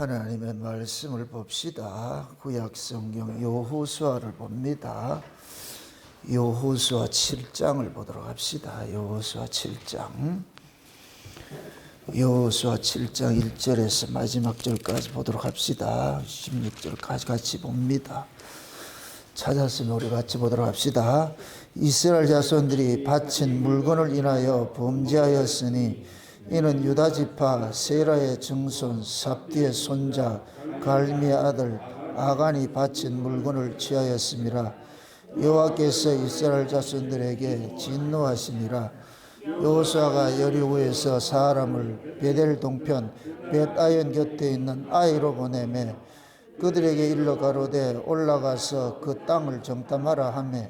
하나님의 말씀을 봅시다. 구약성경 여호수아를 봅니다. 여호수아 7장을 보도록 합시다. 여호수아 7장 1절에서 마지막 절까지 보도록 합시다. 16절까지 같이 봅니다. 찾았으면 우리 같이 보도록 합시다. 이스라엘 자손들이 바친 물건을 인하여 범죄하였으니 이는 유다 지파 세라의 증손 삽디의 손자 갈미의 아들 아간이 바친 물건을 취하였음이라. 여호와께서 이스라엘 자손들에게 진노하시니라. 여호수아가 여리고에서 사람을 베델 동편 벳아연 곁에 있는 아이로 보내매 그들에게 일러 가로되 올라가서 그 땅을 정탐하라 하며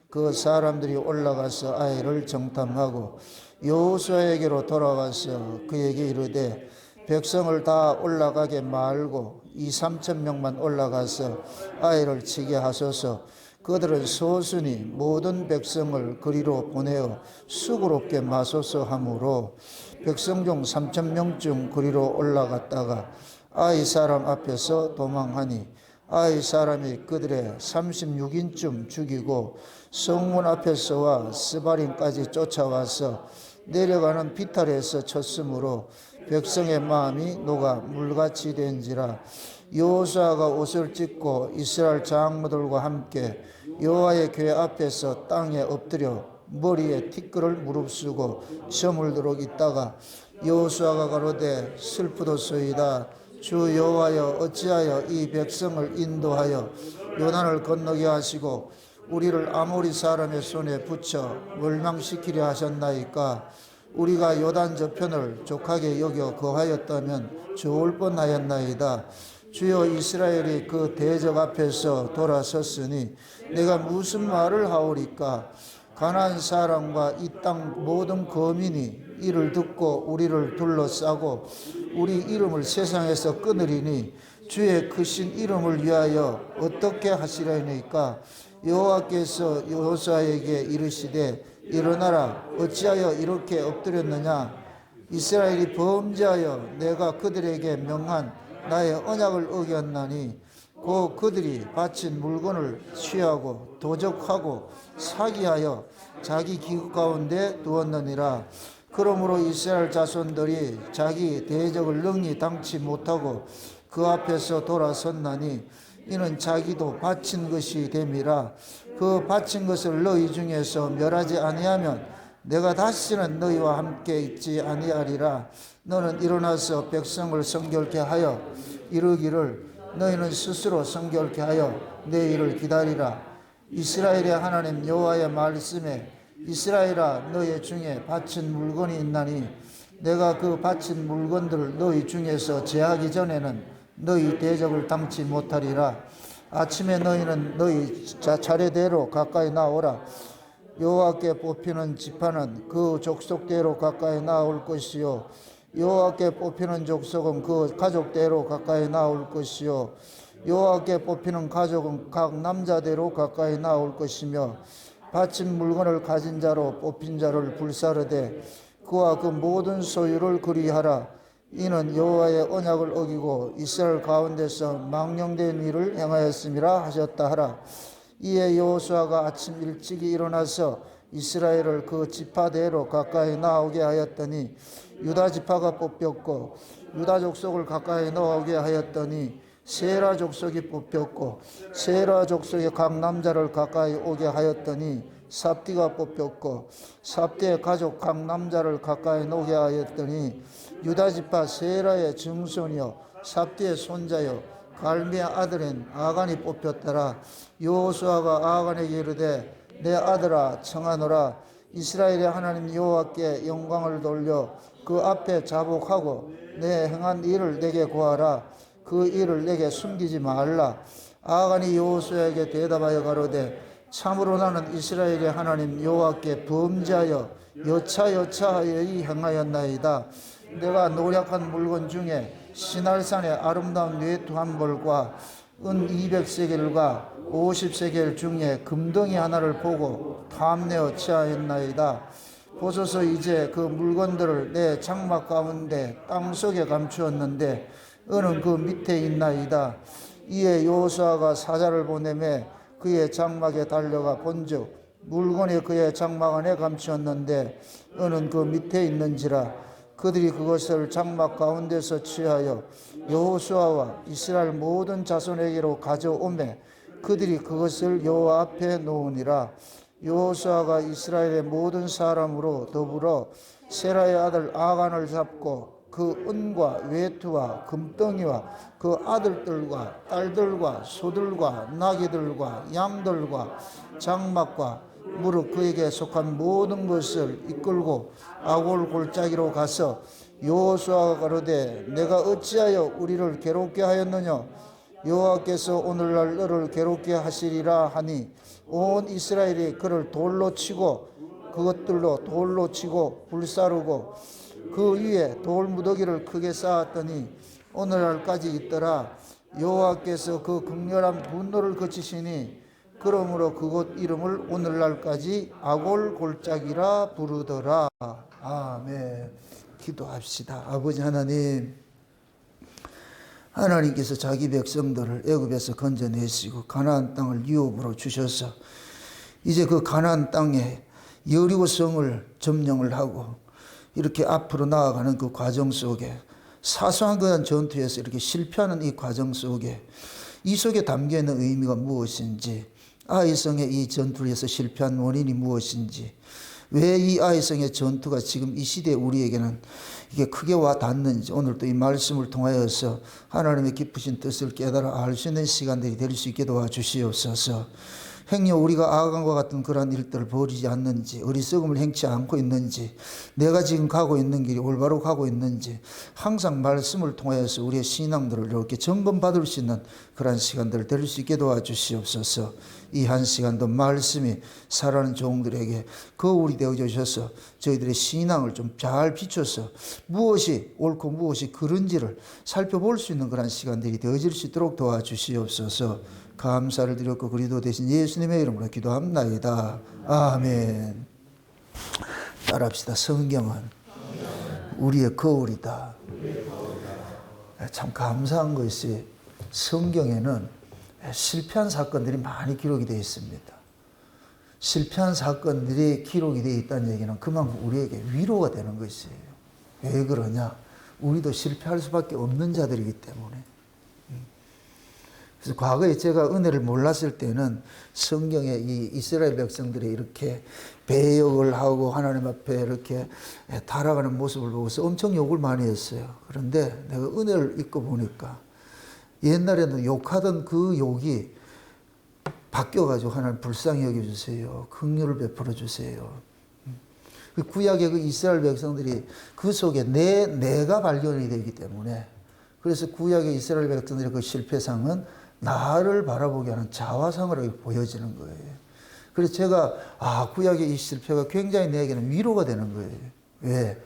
그 사람들이 올라가서 아이를 정탐하고 여호수아에게로 돌아와서 그에게 이르되 백성을 다 올라가게 말고 2-3천 명만 올라가서 아이를 치게 하소서. 그들은 소순히 모든 백성을 그리로 보내어 수고롭게 마소서 하므로 백성 중 3천 명 중 그리로 올라갔다가 아이 사람 앞에서 도망하니 아이 사람이 그들의 36인쯤 죽이고 성문 앞에서와 스바림까지 쫓아와서 내려가는 비탈에서 쳤으므로 백성의 마음이 녹아 물같이 된지라. 여호수아가 옷을 찢고 이스라엘 장로들과 함께 여호와의 궤 앞에서 땅에 엎드려 머리에 티끌을 무릅쓰고 저물도록 있다가 여호수아가 가로되 슬프도소이다. 주 여호와여 어찌하여 이 백성을 인도하여 요단을 건너게 하시고 우리를 아모리 사람의 손에 붙여 멸망시키려 하셨나이까. 우리가 요단 저편을 족하게 여겨 거하였다면 좋을 뻔하였나이다. 주여 이스라엘이 그 대적 앞에서 돌아섰으니 내가 무슨 말을 하오리까. 가나안 사람과 이 땅 모든 거민이 이를 듣고 우리를 둘러싸고 우리 이름을 세상에서 끊으리니 주의 크신 이름을 위하여 어떻게 하시려니까. 여호와께서 여호수아에게 이르시되 일어나라. 어찌하여 이렇게 엎드렸느냐. 이스라엘이 범죄하여 내가 그들에게 명한 나의 언약을 어겼나니 곧 그들이 바친 물건을 취하고 도적하고 사기하여 자기 기업 가운데 두었느니라. 그러므로 이스라엘 자손들이 자기 대적을 능히 당치 못하고 그 앞에서 돌아섰나니 이는 자기도 바친 것이 됨이라. 그 바친 것을 너희 중에서 멸하지 아니하면 내가 다시는 너희와 함께 있지 아니하리라. 너는 일어나서 백성을 성결케 하여 이르기를 너희는 스스로 성결케 하여 내 일을 기다리라. 이스라엘의 하나님 여호와의 말씀에 이스라엘아 너희 중에 바친 물건이 있나니 내가 그 바친 물건들을 너희 중에서 제하기 전에는 너희 대적을 당치 못하리라. 아침에 너희는 너희 차례대로 가까이 나오라. 여호와께 뽑히는 지파는 그 족속대로 가까이 나올 것이요 여호와께 뽑히는 족속은 그 가족대로 가까이 나올 것이요 여호와께 뽑히는 가족은 각 남자대로 가까이 나올 것이며 바친 물건을 가진 자로 뽑힌 자를 불사르되 그와 그 모든 소유를 그리하라. 이는 여호와의 언약을 어기고 이스라엘 가운데서 망령된 일을 행하였음이라 하셨다 하라. 이에 여호수아가 아침 일찍이 일어나서 이스라엘을 그 지파대로 가까이 나오게 하였더니 유다 지파가 뽑혔고 유다 족속을 가까이 나오게 하였더니 세라 족속이 뽑혔고 세라 족속의 각 남자를 가까이 오게 하였더니 삽디가 뽑혔고 삽디의 가족 각 남자를 가까이 오게 하였더니 유다 지파 세라의 증손이요 삽디의 손자요 갈미의 아들인 아간이 뽑혔더라. 여호수아가 아간에게 이르되 내 아들아 청하노라. 이스라엘의 하나님 여호와께 영광을 돌려 그 앞에 자복하고 내 행한 일을 내게 구하라. 그 일을 내게 숨기지 말라. 아간이 여호수아에게 대답하여 가로되 참으로 나는 이스라엘의 하나님 여호와께 범죄하여 여차여차하여 행하였나이다. 내가 노력한 물건 중에 시날산의 아름다운 뇌두 한 벌과 은 200세겔과 50세겔 중에 금덩이 하나를 보고 탐내어 취하였나이다. 보소서 이제 그 물건들을 내 장막 가운데 땅속에 감추었는데 은은 그 밑에 있나이다. 이에 여호수아가 사자를 보내매 그의 장막에 달려가 본즉 물건이 그의 장막 안에 감추었는데 은은 그 밑에 있는지라. 그들이 그것을 장막 가운데서 취하여 여호수아와 이스라엘 모든 자손에게로 가져오매 그들이 그것을 여호와 앞에 놓으니라. 여호수아가 이스라엘의 모든 사람으로 더불어 세라의 아들 아간을 잡고 그 은과 외투와 금덩이와 그 아들들과 딸들과 소들과 나귀들과 양들과 장막과 무릇 그에게 속한 모든 것을 이끌고 아골 골짜기로 가서 여호수아가 가로되 내가 어찌하여 우리를 괴롭게 하였느냐. 여호와께서 오늘날 너를 괴롭게 하시리라 하니 온 이스라엘이 그를 돌로 치고 그것들로 돌로 치고 불사르고 그 위에 돌무더기를 크게 쌓았더니 오늘날까지 있더라. 여호와께서 그 극렬한 분노를 그치시니 그러므로 그곳 이름을 오늘날까지 아골 골짜기라 부르더라. 아멘. 기도합시다. 아버지 하나님, 하나님께서 자기 백성들을 애굽에서 건져내시고 가나안 땅을 유업으로 주셔서 이제 그 가나안 땅에 여리고성을 점령을 하고 이렇게 앞으로 나아가는 그 과정 속에 사소한 그런 전투에서 이렇게 실패하는 이 과정 속에 이 속에 담겨있는 의미가 무엇인지, 아이성의 이 전투에서 실패한 원인이 무엇인지, 왜 이 아이성의 전투가 지금 이 시대에 우리에게는 이게 크게 와 닿는지 오늘도 이 말씀을 통하여서 하나님의 깊으신 뜻을 깨달아 알 수 있는 시간들이 될 수 있게 도와주시옵소서. 행여 우리가 아간과 같은 그러한 일들을 벌이지 않는지, 어리석음을 행치 않고 있는지, 내가 지금 가고 있는 길이 올바로 가고 있는지 항상 말씀을 통하여서 우리의 신앙들을 이렇게 점검받을 수 있는 그러한 시간들을 될 수 있게 도와주시옵소서. 이 한 시간도 말씀이 살아가는 종들에게 거울이 되어 주셔서 저희들의 신앙을 좀 잘 비춰서 무엇이 옳고 무엇이 그른지를 살펴볼 수 있는 그런 시간들이 되어질 수 있도록 도와주시옵소서. 감사를 드렸고 그리스도 대신 예수님의 이름으로 기도합나이다. 아멘. 따라합시다. 성경은 우리의 거울이다. 참 감사한 것이 성경에는 실패한 사건들이 많이 기록이 되어 있습니다. 실패한 사건들이 기록이 되어 있다는 얘기는 그만큼 우리에게 위로가 되는 것이에요. 왜 그러냐? 우리도 실패할 수밖에 없는 자들이기 때문에. 그래서 과거에 제가 은혜를 몰랐을 때는 성경에 이 이스라엘 백성들이 이렇게 배역을 하고 하나님 앞에 이렇게 달아가는 모습을 보고서 엄청 욕을 많이 했어요. 그런데 내가 은혜를 읽고 보니까 옛날에는 욕하던 그 욕이 바뀌어가지고 하나님 불쌍히 여겨주세요. 긍휼을 베풀어 주세요. 그 구약의 그 이스라엘 백성들이 그 속에 내가 발견이 되기 때문에, 그래서 구약의 이스라엘 백성들의 그 실패상은 나를 바라보게 하는 자화상으로 보여지는 거예요. 그래서 제가 구약의 이 실패가 굉장히 내게는 위로가 되는 거예요. 왜?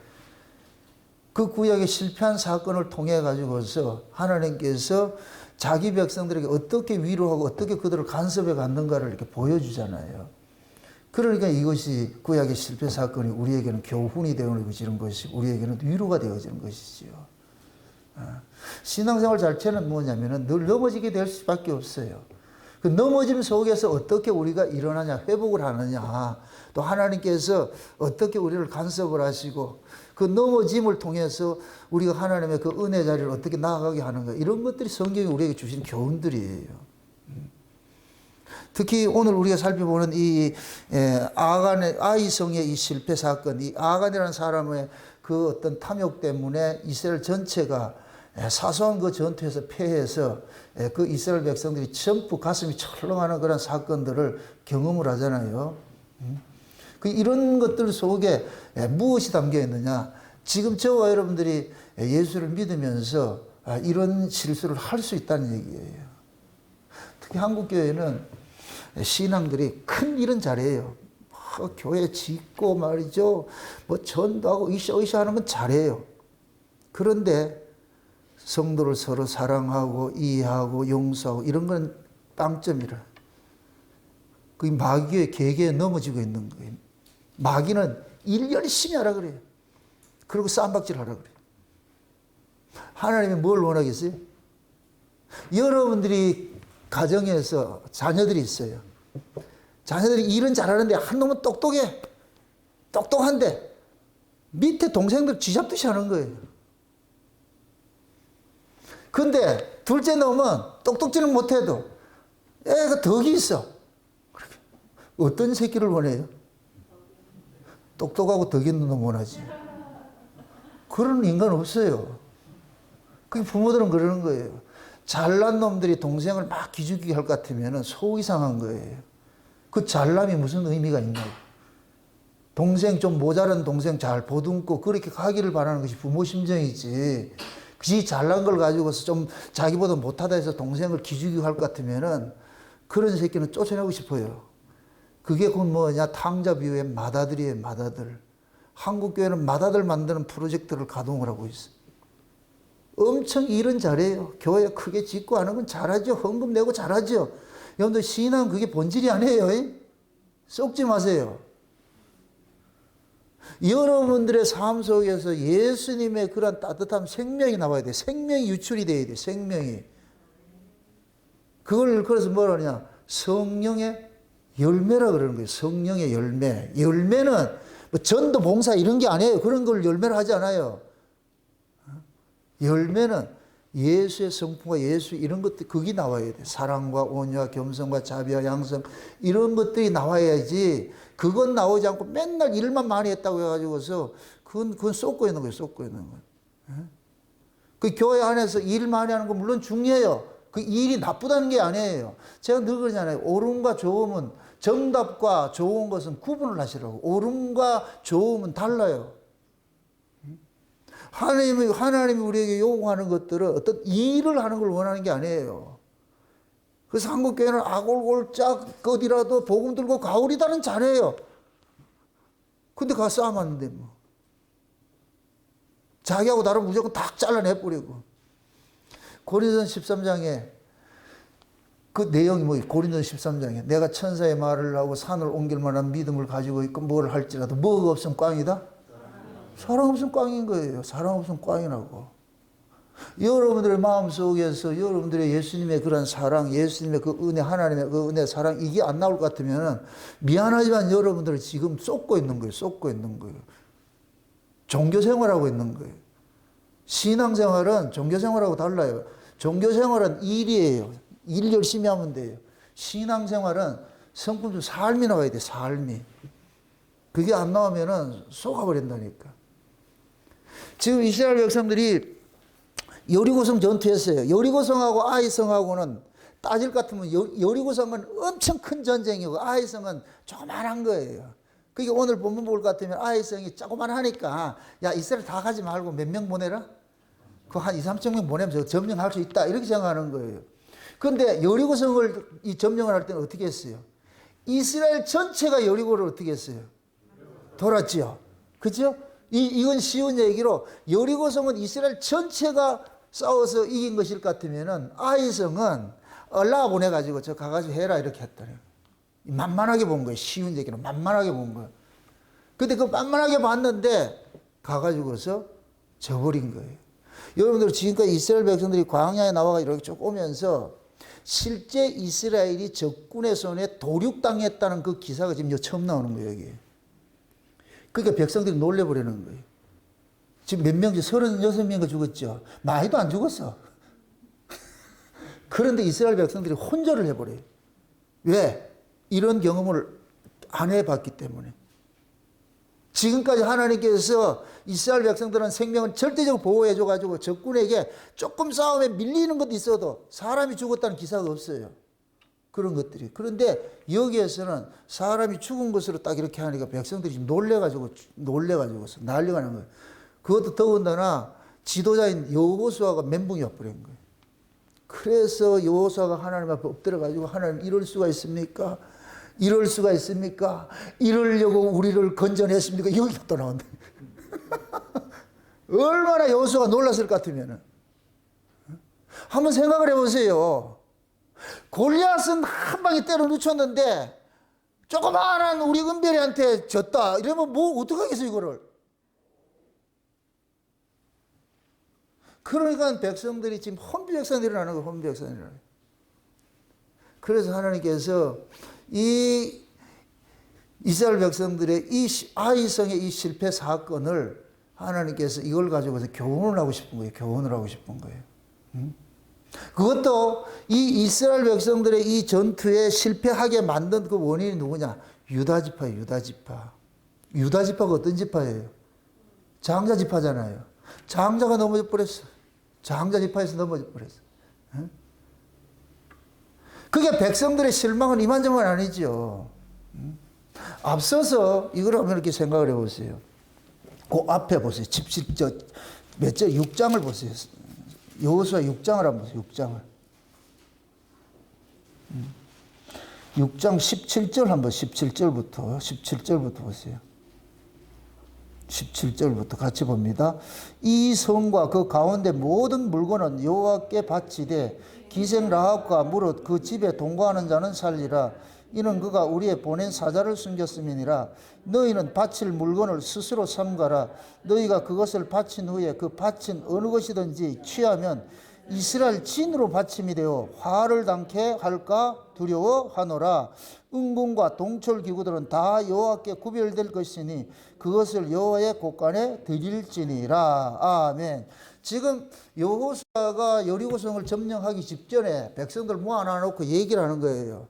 그 구약의 실패한 사건을 통해 가지고서 하나님께서 자기 백성들에게 어떻게 위로하고 어떻게 그들을 간섭해 갔는가를 이렇게 보여주잖아요. 그러니까 이것이 구약의 실패 사건이 우리에게는 교훈이 되어지는 것이고 우리에게는 위로가 되어지는 것이지요. 신앙생활 자체는 뭐냐면은 늘 넘어지게 될 수밖에 없어요. 그 넘어짐 속에서 어떻게 우리가 일어나냐, 회복을 하느냐, 또 하나님께서 어떻게 우리를 간섭을 하시고 그 넘어짐을 통해서 우리가 하나님의 그 은혜 자리를 어떻게 나아가게 하는가, 이런 것들이 성경이 우리에게 주신 교훈들이에요. 특히 오늘 우리가 살펴보는 이 아간의 아이성의 이 실패 사건, 이 아간이라는 사람의 그 어떤 탐욕 때문에 이스라엘 전체가 사소한 그 전투에서 패해서 그 이스라엘 백성들이 전부 가슴이 철렁하는 그런 사건들을 경험을 하잖아요. 이런 것들 속에 무엇이 담겨 있느냐? 지금 저와 여러분들이 예수를 믿으면서 이런 실수를 할 수 있다는 얘기예요. 특히 한국교회는 신앙들이 큰 일은 잘해요. 교회 짓고 말이죠. 뭐 전도하고 으쌰으쌰 하는 건 잘해요. 그런데 성도를 서로 사랑하고 이해하고 용서하고 이런 건 빵점이라. 그 마귀의 계계에 넘어지고 있는 거예요. 마귀는 일 열심히 하라 그래요. 그리고 쌈박질 하라 그래요. 하나님이 뭘 원하겠어요? 여러분들이 가정에서 자녀들이 있어요. 자녀들이 일은 잘하는데 한 놈은 똑똑해. 똑똑한데 밑에 동생들 쥐잡듯이 하는 거예요. 근데 둘째 놈은 똑똑지는 못해도 애가 덕이 있어. 어떤 새끼를 원해요? 똑똑하고 덕 있는 놈 원하지. 그런 인간 없어요. 그 부모들은 그러는 거예요. 잘난 놈들이 동생을 막 기죽이게 할 것 같으면 속 이상한 거예요. 그 잘남이 무슨 의미가 있냐고. 동생 좀 모자란 동생 잘 보듬고 그렇게 가기를 바라는 것이 부모 심정이지. 그 잘난 걸 가지고서 좀 자기보다 못하다 해서 동생을 기죽이고 할 것 같으면은 그런 새끼는 쫓아내고 싶어요. 그게 곧 뭐냐, 탕자 비유의 맏아들이에요, 맏아들. 한국교회는 맏아들 만드는 프로젝트를 가동을 하고 있어요. 엄청 일은 잘해요. 교회 크게 짓고 하는 건 잘하죠. 헌금 내고 잘하죠. 여러분들 신앙은 그게 본질이 아니에요. 썩지 마세요. 여러분들의 삶 속에서 예수님의 그런 따뜻한 생명이 나와야 돼. 생명이 유출이 돼야 돼. 생명이. 그걸 그래서 뭐라 하냐. 성령의 열매라 그러는 거예요. 성령의 열매. 열매는 뭐 전도 봉사 이런 게 아니에요. 그런 걸 열매로 하지 않아요. 열매는 예수의 성품과 예수 이런 것들 그게 나와야 돼. 사랑과 온유와 겸손과 자비와 양성 이런 것들이 나와야지. 그건 나오지 않고 맨날 일만 많이 했다고 해가지고서 그건 쏟고 있는 거예요. 쏟고 있는 거예요. 그 교회 안에서 일 많이 하는 건 물론 중요해요. 그 일이 나쁘다는 게 아니에요. 제가 늘 그러잖아요. 옳음과 좋음은 정답과 좋은 것은 구분을 하시라고. 옳음과 좋음은 달라요. 하나님이 우리에게 요구하는 것들은 어떤 일을 하는 걸 원하는 게 아니에요. 그래서 한국교회는 아골골짝 어디라도 복음 들고 가오리다는 잘해요. 근데 가서 싸움하는데 뭐. 자기하고 나를 무조건 다 잘라내버리고. 고린도서 13장에 그 내용이 뭐 고린도서 13장에 내가 천사의 말을 하고 산을 옮길 만한 믿음을 가지고 있고 뭘 할지라도 뭐가 없으면 꽝이다? 사랑 없으면 꽝인 거예요. 사랑 없으면 꽝이라고. 여러분들의 마음속에서 여러분들의 예수님의 그런 사랑, 예수님의 그 은혜, 하나님의 그 은혜, 사랑 이게 안 나올 것 같으면 미안하지만 여러분들을 지금 쏟고 있는 거예요. 쏟고 있는 거예요. 종교생활하고 있는 거예요. 신앙생활은 종교생활하고 달라요. 종교생활은 일이에요. 일 열심히 하면 돼요. 신앙생활은 성품, 삶이 나와야 돼. 삶이. 그게 안 나오면은 속아버린다니까. 지금 이스라엘 백성들이 여리고성 전투했어요. 여리고성하고 아이성하고는 따질 것 같으면 여리고성은 엄청 큰 전쟁이고 아이성은 조그만한 거예요. 그게 오늘 본문 볼 것 같으면 아이성이 조그만하니까 야 이스라엘 다 가지 말고 몇 명 보내라? 그 한 2, 3천 명 보내면 점령할 수 있다 이렇게 생각하는 거예요. 그런데 여리고성을 이 점령을 할 때는 어떻게 했어요? 이스라엘 전체가 여리고를 어떻게 했어요? 돌았지요. 그죠? 이건 쉬운 얘기로 여리고성은 이스라엘 전체가 싸워서 이긴 것일 것 같으면은 아이성은 얼라 보내가지고 저 가가지고 해라 이렇게 했더니 만만하게 본 거예요. 쉬운 얘기로 만만하게 본 거예요. 근데 그 만만하게 봤는데 가가지고서 져버린 거예요. 여러분들 지금까지 이스라엘 백성들이 광야에 나와가 이렇게 쭉 오면서 실제 이스라엘이 적군의 손에 도륙당했다는 그 기사가 지금 처음 나오는 거예요. 여기. 그러니까 백성들이 놀래버리는 거예요. 지금 몇 명지 36명이 죽었죠. 많이도 안 죽었어. 그런데 이스라엘 백성들이 혼절을 해버려요. 왜? 이런 경험을 안 해봤기 때문에. 지금까지 하나님께서 이스라엘 백성들은 생명을 절대적으로 보호해줘가지고 적군에게 조금 싸움에 밀리는 것도 있어도 사람이 죽었다는 기사가 없어요. 그런 것들이. 그런데 여기에서는 사람이 죽은 것으로 딱 이렇게 하니까 백성들이 지금 놀래가지고서 난리가 난 거예요. 그것도 더군다나 지도자인 여호수아가 멘붕이 와버린 거예요. 그래서 여호수아가 하나님 앞에 엎드려가지고 하나님 이럴 수가 있습니까? 이럴 수가 있습니까? 이러려고 우리를 건져냈습니까? 여기가 또 나온다. 얼마나 여호수아가 놀랐을 것 같으면은. 한번 생각을 해보세요. 골리앗은 한 방에 때려 놓쳤는데 조그마한 우리 은별이한테 졌다. 이러면 뭐 어떡하겠어 이거를. 그러니까 백성들이 지금 혼비백산이 일어나는 거예요. 혼비백산이 일어나는 거예요. 그래서 하나님께서 이 이스라엘 백성들의 이 아이성의 이 실패 사건을 하나님께서 이걸 가지고서 교훈을 하고 싶은 거예요. 교훈을 하고 싶은 거예요. 그것도 이 이스라엘 백성들의 이 전투에 실패하게 만든 그 원인이 누구냐? 유다지파예요. 유다지파. 유다지파가 어떤 지파예요? 장자지파잖아요. 장자가 넘어져 버렸어. 장자지파에서 넘어져 버렸어. 그게 백성들의 실망은 이만저만 아니죠. 앞서서 이걸 한번 이렇게 생각을 해보세요. 그 앞에 보세요. 몇 절? 6장을 보세요. 여호수아 6장을 한번 보세요. 6장을. 6장 17절 한번 17절부터 보세요. 17절부터 같이 봅니다. 이 성과 그 가운데 모든 물건은 여호와께 바치되 기생 라합과 무릇 그 집에 동거하는 자는 살리라. 이는 그가 우리의 보낸 사자를 숨겼음이니라. 너희는 바칠 물건을 스스로 삼가라. 너희가 그것을 바친 후에 그 바친 어느 것이든지 취하면 이스라엘 진으로 바침이 되어 화를 당케 할까 두려워하노라. 은궁과 동철 기구들은 다 여호와께 구별될 것이니 그것을 여호와의 곳간에 드릴지니라. 아멘. 지금 여호수아가 여리고성을 점령하기 직전에 백성들 모아놔놓고 얘기를 하는 거예요.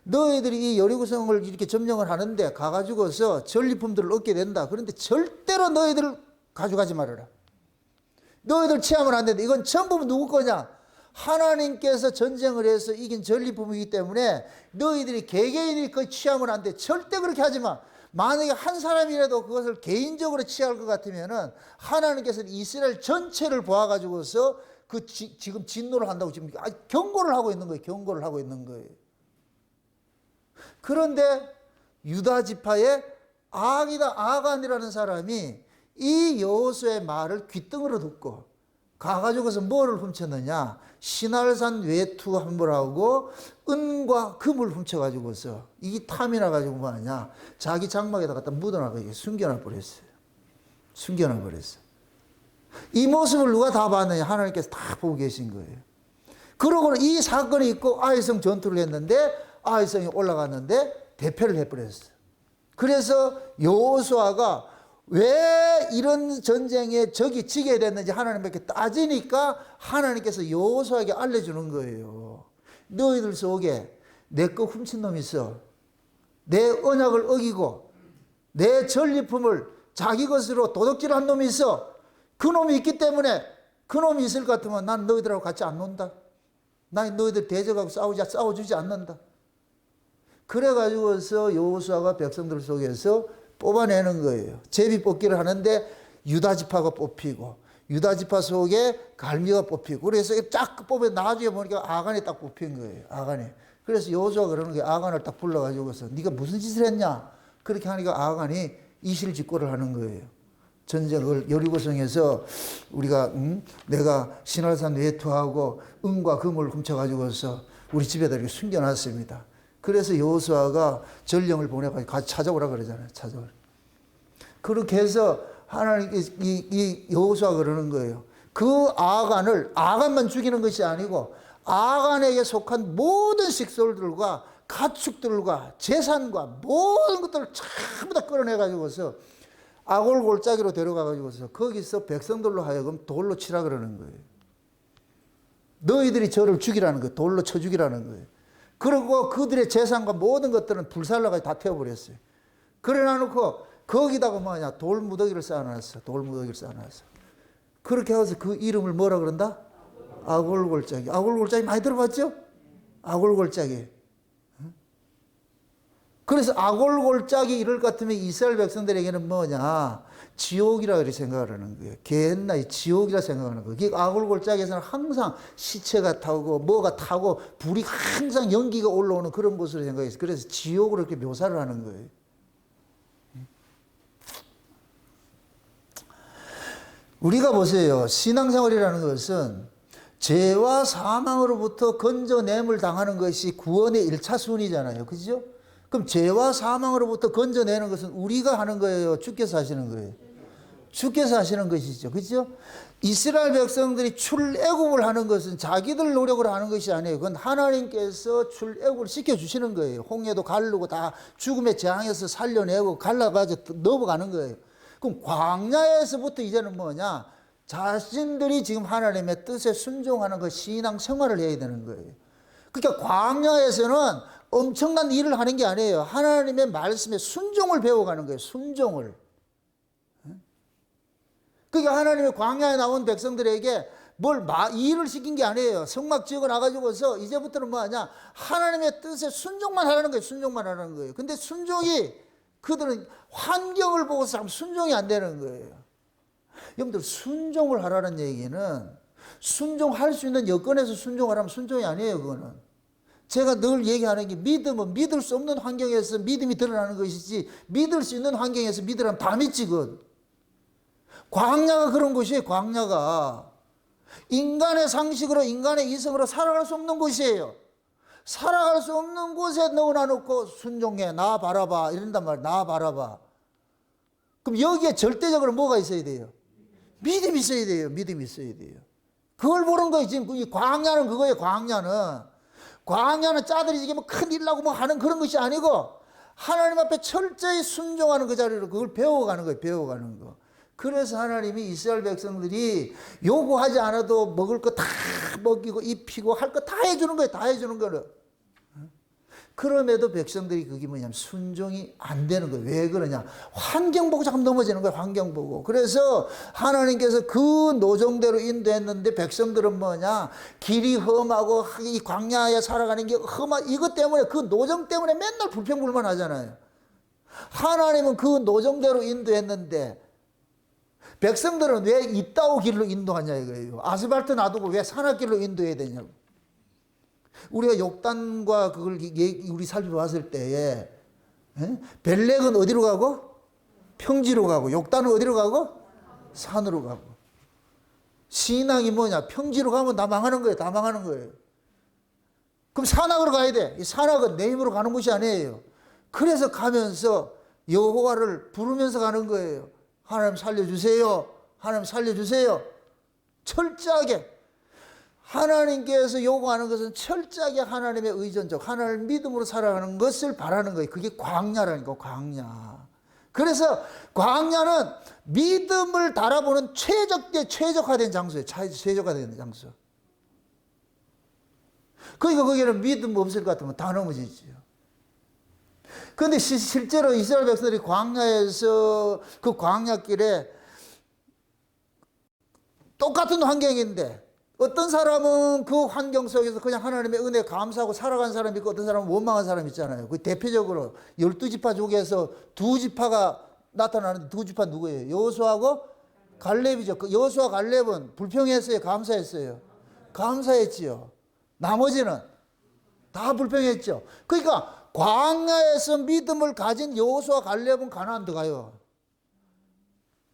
너희들이 이 여리고성을 이렇게 점령을 하는데 가가지고서 전리품들을 얻게 된다. 그런데 절대로 너희들 가져가지 말아라. 너희들 취하면 안 된다. 이건 전부 누구 거냐? 하나님께서 전쟁을 해서 이긴 전리품이기 때문에 너희들이 개개인이 그 취하면 안 돼. 절대 그렇게 하지 마. 만약에 한 사람이라도 그것을 개인적으로 취할 것 같으면은 하나님께서는 이스라엘 전체를 보아가지고서 지금 진노를 한다고 지금 경고를 하고 있는 거예요. 경고를 하고 있는 거예요. 그런데 유다 지파의 아간이라는 사람이 이 여호수아의 말을 귓등으로 듣고 가가지고서 뭐를 훔쳤느냐? 시날산 외투 한 벌하고 은과 금을 훔쳐가지고서 이게 탐이 나가지고 뭐하냐? 자기 장막에다 갖다 묻어놔서 숨겨놔 버렸어요. 숨겨놔 버렸어. 이 모습을 누가 다 봤느냐? 하나님께서 다 보고 계신 거예요. 그러고는 이 사건이 있고 아이성 전투를 했는데 아이성이 올라갔는데 대패를 해버렸어요. 그래서 여호수아가 왜 이런 전쟁에 적이 지게 됐는지 하나님께 따지니까 하나님께서 여호수아에게 알려주는 거예요. 너희들 속에 내 거 훔친 놈이 있어. 내 언약을 어기고 내 전리품을 자기 것으로 도둑질한 놈이 있어. 그 놈이 있기 때문에 그 놈이 있을 것 같으면 난 너희들하고 같이 안 논다. 난 너희들 대적하고 싸워주지 않는다. 그래가지고서 여호수아가 백성들 속에서 뽑아내는 거예요. 제비 뽑기를 하는데 유다지파가 뽑히고 유다지파 속에 갈미가 뽑히고 그래서 쫙 뽑아 나중에 보니까 아간이 딱 뽑힌 거예요. 아간이. 그래서 여호수아가 그러는 게 아간을 딱 불러가지고서 네가 무슨 짓을 했냐? 그렇게 하니까 아간이 이실직고를 하는 거예요. 전쟁을 여리고성에서 우리가 내가 시날산 외투하고 은과 금을 훔쳐가지고서 우리 집에다 이렇게 숨겨놨습니다. 그래서 여호수아가 전령을 보내가지고 같이 찾아오라 그러잖아요. 찾아오라. 그렇게 해서 하나님께서 이 여호수아가 그러는 거예요. 그 아간만 죽이는 것이 아니고 아간에게 속한 모든 식솔들과 가축들과 재산과 모든 것들을 전부 다 끌어내가지고서 아골 골짜기로 데려가가지고서 거기서 백성들로 하여금 돌로 치라 그러는 거예요. 너희들이 저를 죽이라는 거예요. 돌로 쳐 죽이라는 거예요. 그리고 그들의 재산과 모든 것들은 불살라가지고 다 태워버렸어요. 그래 놔놓고 거기다가 뭐냐 돌무더기를 쌓아놨어. 돌무더기를 쌓아놨어. 그렇게 해서 그 이름을 뭐라 그런다? 아골골짜기. 아골골짜기 많이 들어봤죠? 아골골짜기. 그래서 아골골짜기 이럴 것 같으면 이스라엘 백성들에게는 뭐냐 지옥이라 그렇게 생각을 하는 거예요. 옛날에 지옥이라 생각하는 거예요. 아골골짜기에서는 항상 시체가 타고 뭐가 타고 불이 항상 연기가 올라오는 그런 곳으로 생각했어요. 그래서 지옥으로 이렇게 묘사를 하는 거예요. 우리가 보세요. 신앙생활이라는 것은 죄와 사망으로부터 건져냄을 당하는 것이 구원의 1차 순위잖아요. 그죠? 그럼 죄와 사망으로부터 건져내는 것은 우리가 하는 거예요? 주께서 하시는 거예요? 주께서 하시는 것이죠. 그렇죠? 이스라엘 백성들이 출애굽을 하는 것은 자기들 노력으로 하는 것이 아니에요. 그건 하나님께서 출애굽을 시켜주시는 거예요. 홍해도 가르고 다 죽음의 재앙에서 살려내고 갈라가지고 넘어가는 거예요. 그럼 광야에서부터 이제는 뭐냐? 자신들이 지금 하나님의 뜻에 순종하는 그 신앙 생활을 해야 되는 거예요. 그러니까 광야에서는 엄청난 일을 하는 게 아니에요. 하나님의 말씀에 순종을 배워가는 거예요. 순종을. 그러니까 하나님의 광야에 나온 백성들에게 뭘 일을 시킨 게 아니에요. 성막 지어 나가지고서 이제부터는 뭐 하냐? 하나님의 뜻에 순종만 하라는 거예요. 순종만 하라는 거예요. 근데 순종이 그들은 환경을 보고서 순종이 안 되는 거예요. 여러분들 순종을 하라는 얘기는 순종할 수 있는 여건에서 순종하라면 순종이 아니에요. 그거는. 제가 늘 얘기하는 게 믿음은 믿을 수 없는 환경에서 믿음이 드러나는 것이지 믿을 수 있는 환경에서 믿으라면 다 믿지. 그건. 광야가 그런 곳이에요. 광야가 인간의 상식으로 인간의 이성으로 살아갈 수 없는 곳이에요. 살아갈 수 없는 곳에 넣어놔놓고 순종해 나 바라봐 이런단 말이에요. 나 바라봐. 그럼 여기에 절대적으로 뭐가 있어야 돼요? 믿음이 있어야 돼요. 믿음이 있어야 돼요. 그걸 보는 거예요. 지금 이 광야는 그거예요. 광야는 짜들이 이게 뭐 큰일 나고 뭐 하는 그런 것이 아니고 하나님 앞에 철저히 순종하는 그 자리로 그걸 배워가는 거예요. 배워가는 거. 그래서 하나님이 이스라엘 백성들이 요구하지 않아도 먹을 거 다 먹이고 입히고 할 거 다 해주는 거예요. 다 해주는 거를. 그럼에도 백성들이 그게 뭐냐면 순종이 안 되는 거예요. 왜 그러냐? 환경 보고 자꾸 넘어지는 거예요. 환경 보고. 그래서 하나님께서 그 노정대로 인도했는데 백성들은 뭐냐? 길이 험하고 이 광야에 살아가는 게 이것 때문에 그 노정 때문에 맨날 불평불만 하잖아요. 하나님은 그 노정대로 인도했는데 백성들은 왜 이따오 길로 인도하냐 이거예요. 아스팔트 놔두고 왜 산악길로 인도해야 되냐고. 우리가 욕단과 그걸 우리 살펴봤을 때에 벨렉은 어디로 가고? 평지로 가고. 욕단은 어디로 가고? 산으로 가고. 신앙이 뭐냐? 평지로 가면 다 망하는 거예요. 다 망하는 거예요. 그럼 산악으로 가야 돼. 이 산악은 내 힘으로 가는 곳이 아니에요. 그래서 가면서 여호와를 부르면서 가는 거예요. 하나님 살려주세요. 하나님 살려주세요. 철저하게. 하나님께서 요구하는 것은 철저하게 하나님의 의존적, 하나님을 믿음으로 살아가는 것을 바라는 거예요. 그게 광야라니까, 광야. 그래서 광야는 믿음을 달아보는 최적화된 장소예요. 최적화된 장소. 그러니까 거기는 믿음 없을 것 같으면 다 넘어지지요. 그런데 실제로 이스라엘 백성들이 광야에서 그 광야길에 똑같은 환경인데 어떤 사람은 그 환경 속에서 그냥 하나님의 은혜에 감사하고 살아간 사람이 있고 어떤 사람은 원망한 사람이 있잖아요. 그 대표적으로 12지파 중에서 2지파가 나타나는데 2지파 누구예요? 여호수아하고 갈렙이죠. 그 여호수아 갈렙은 불평했어요? 감사했어요? 감사했지요. 나머지는 다 불평했죠. 그러니까 광야에서 믿음을 가진 여호수아 갈렙은 가나안 들어가요.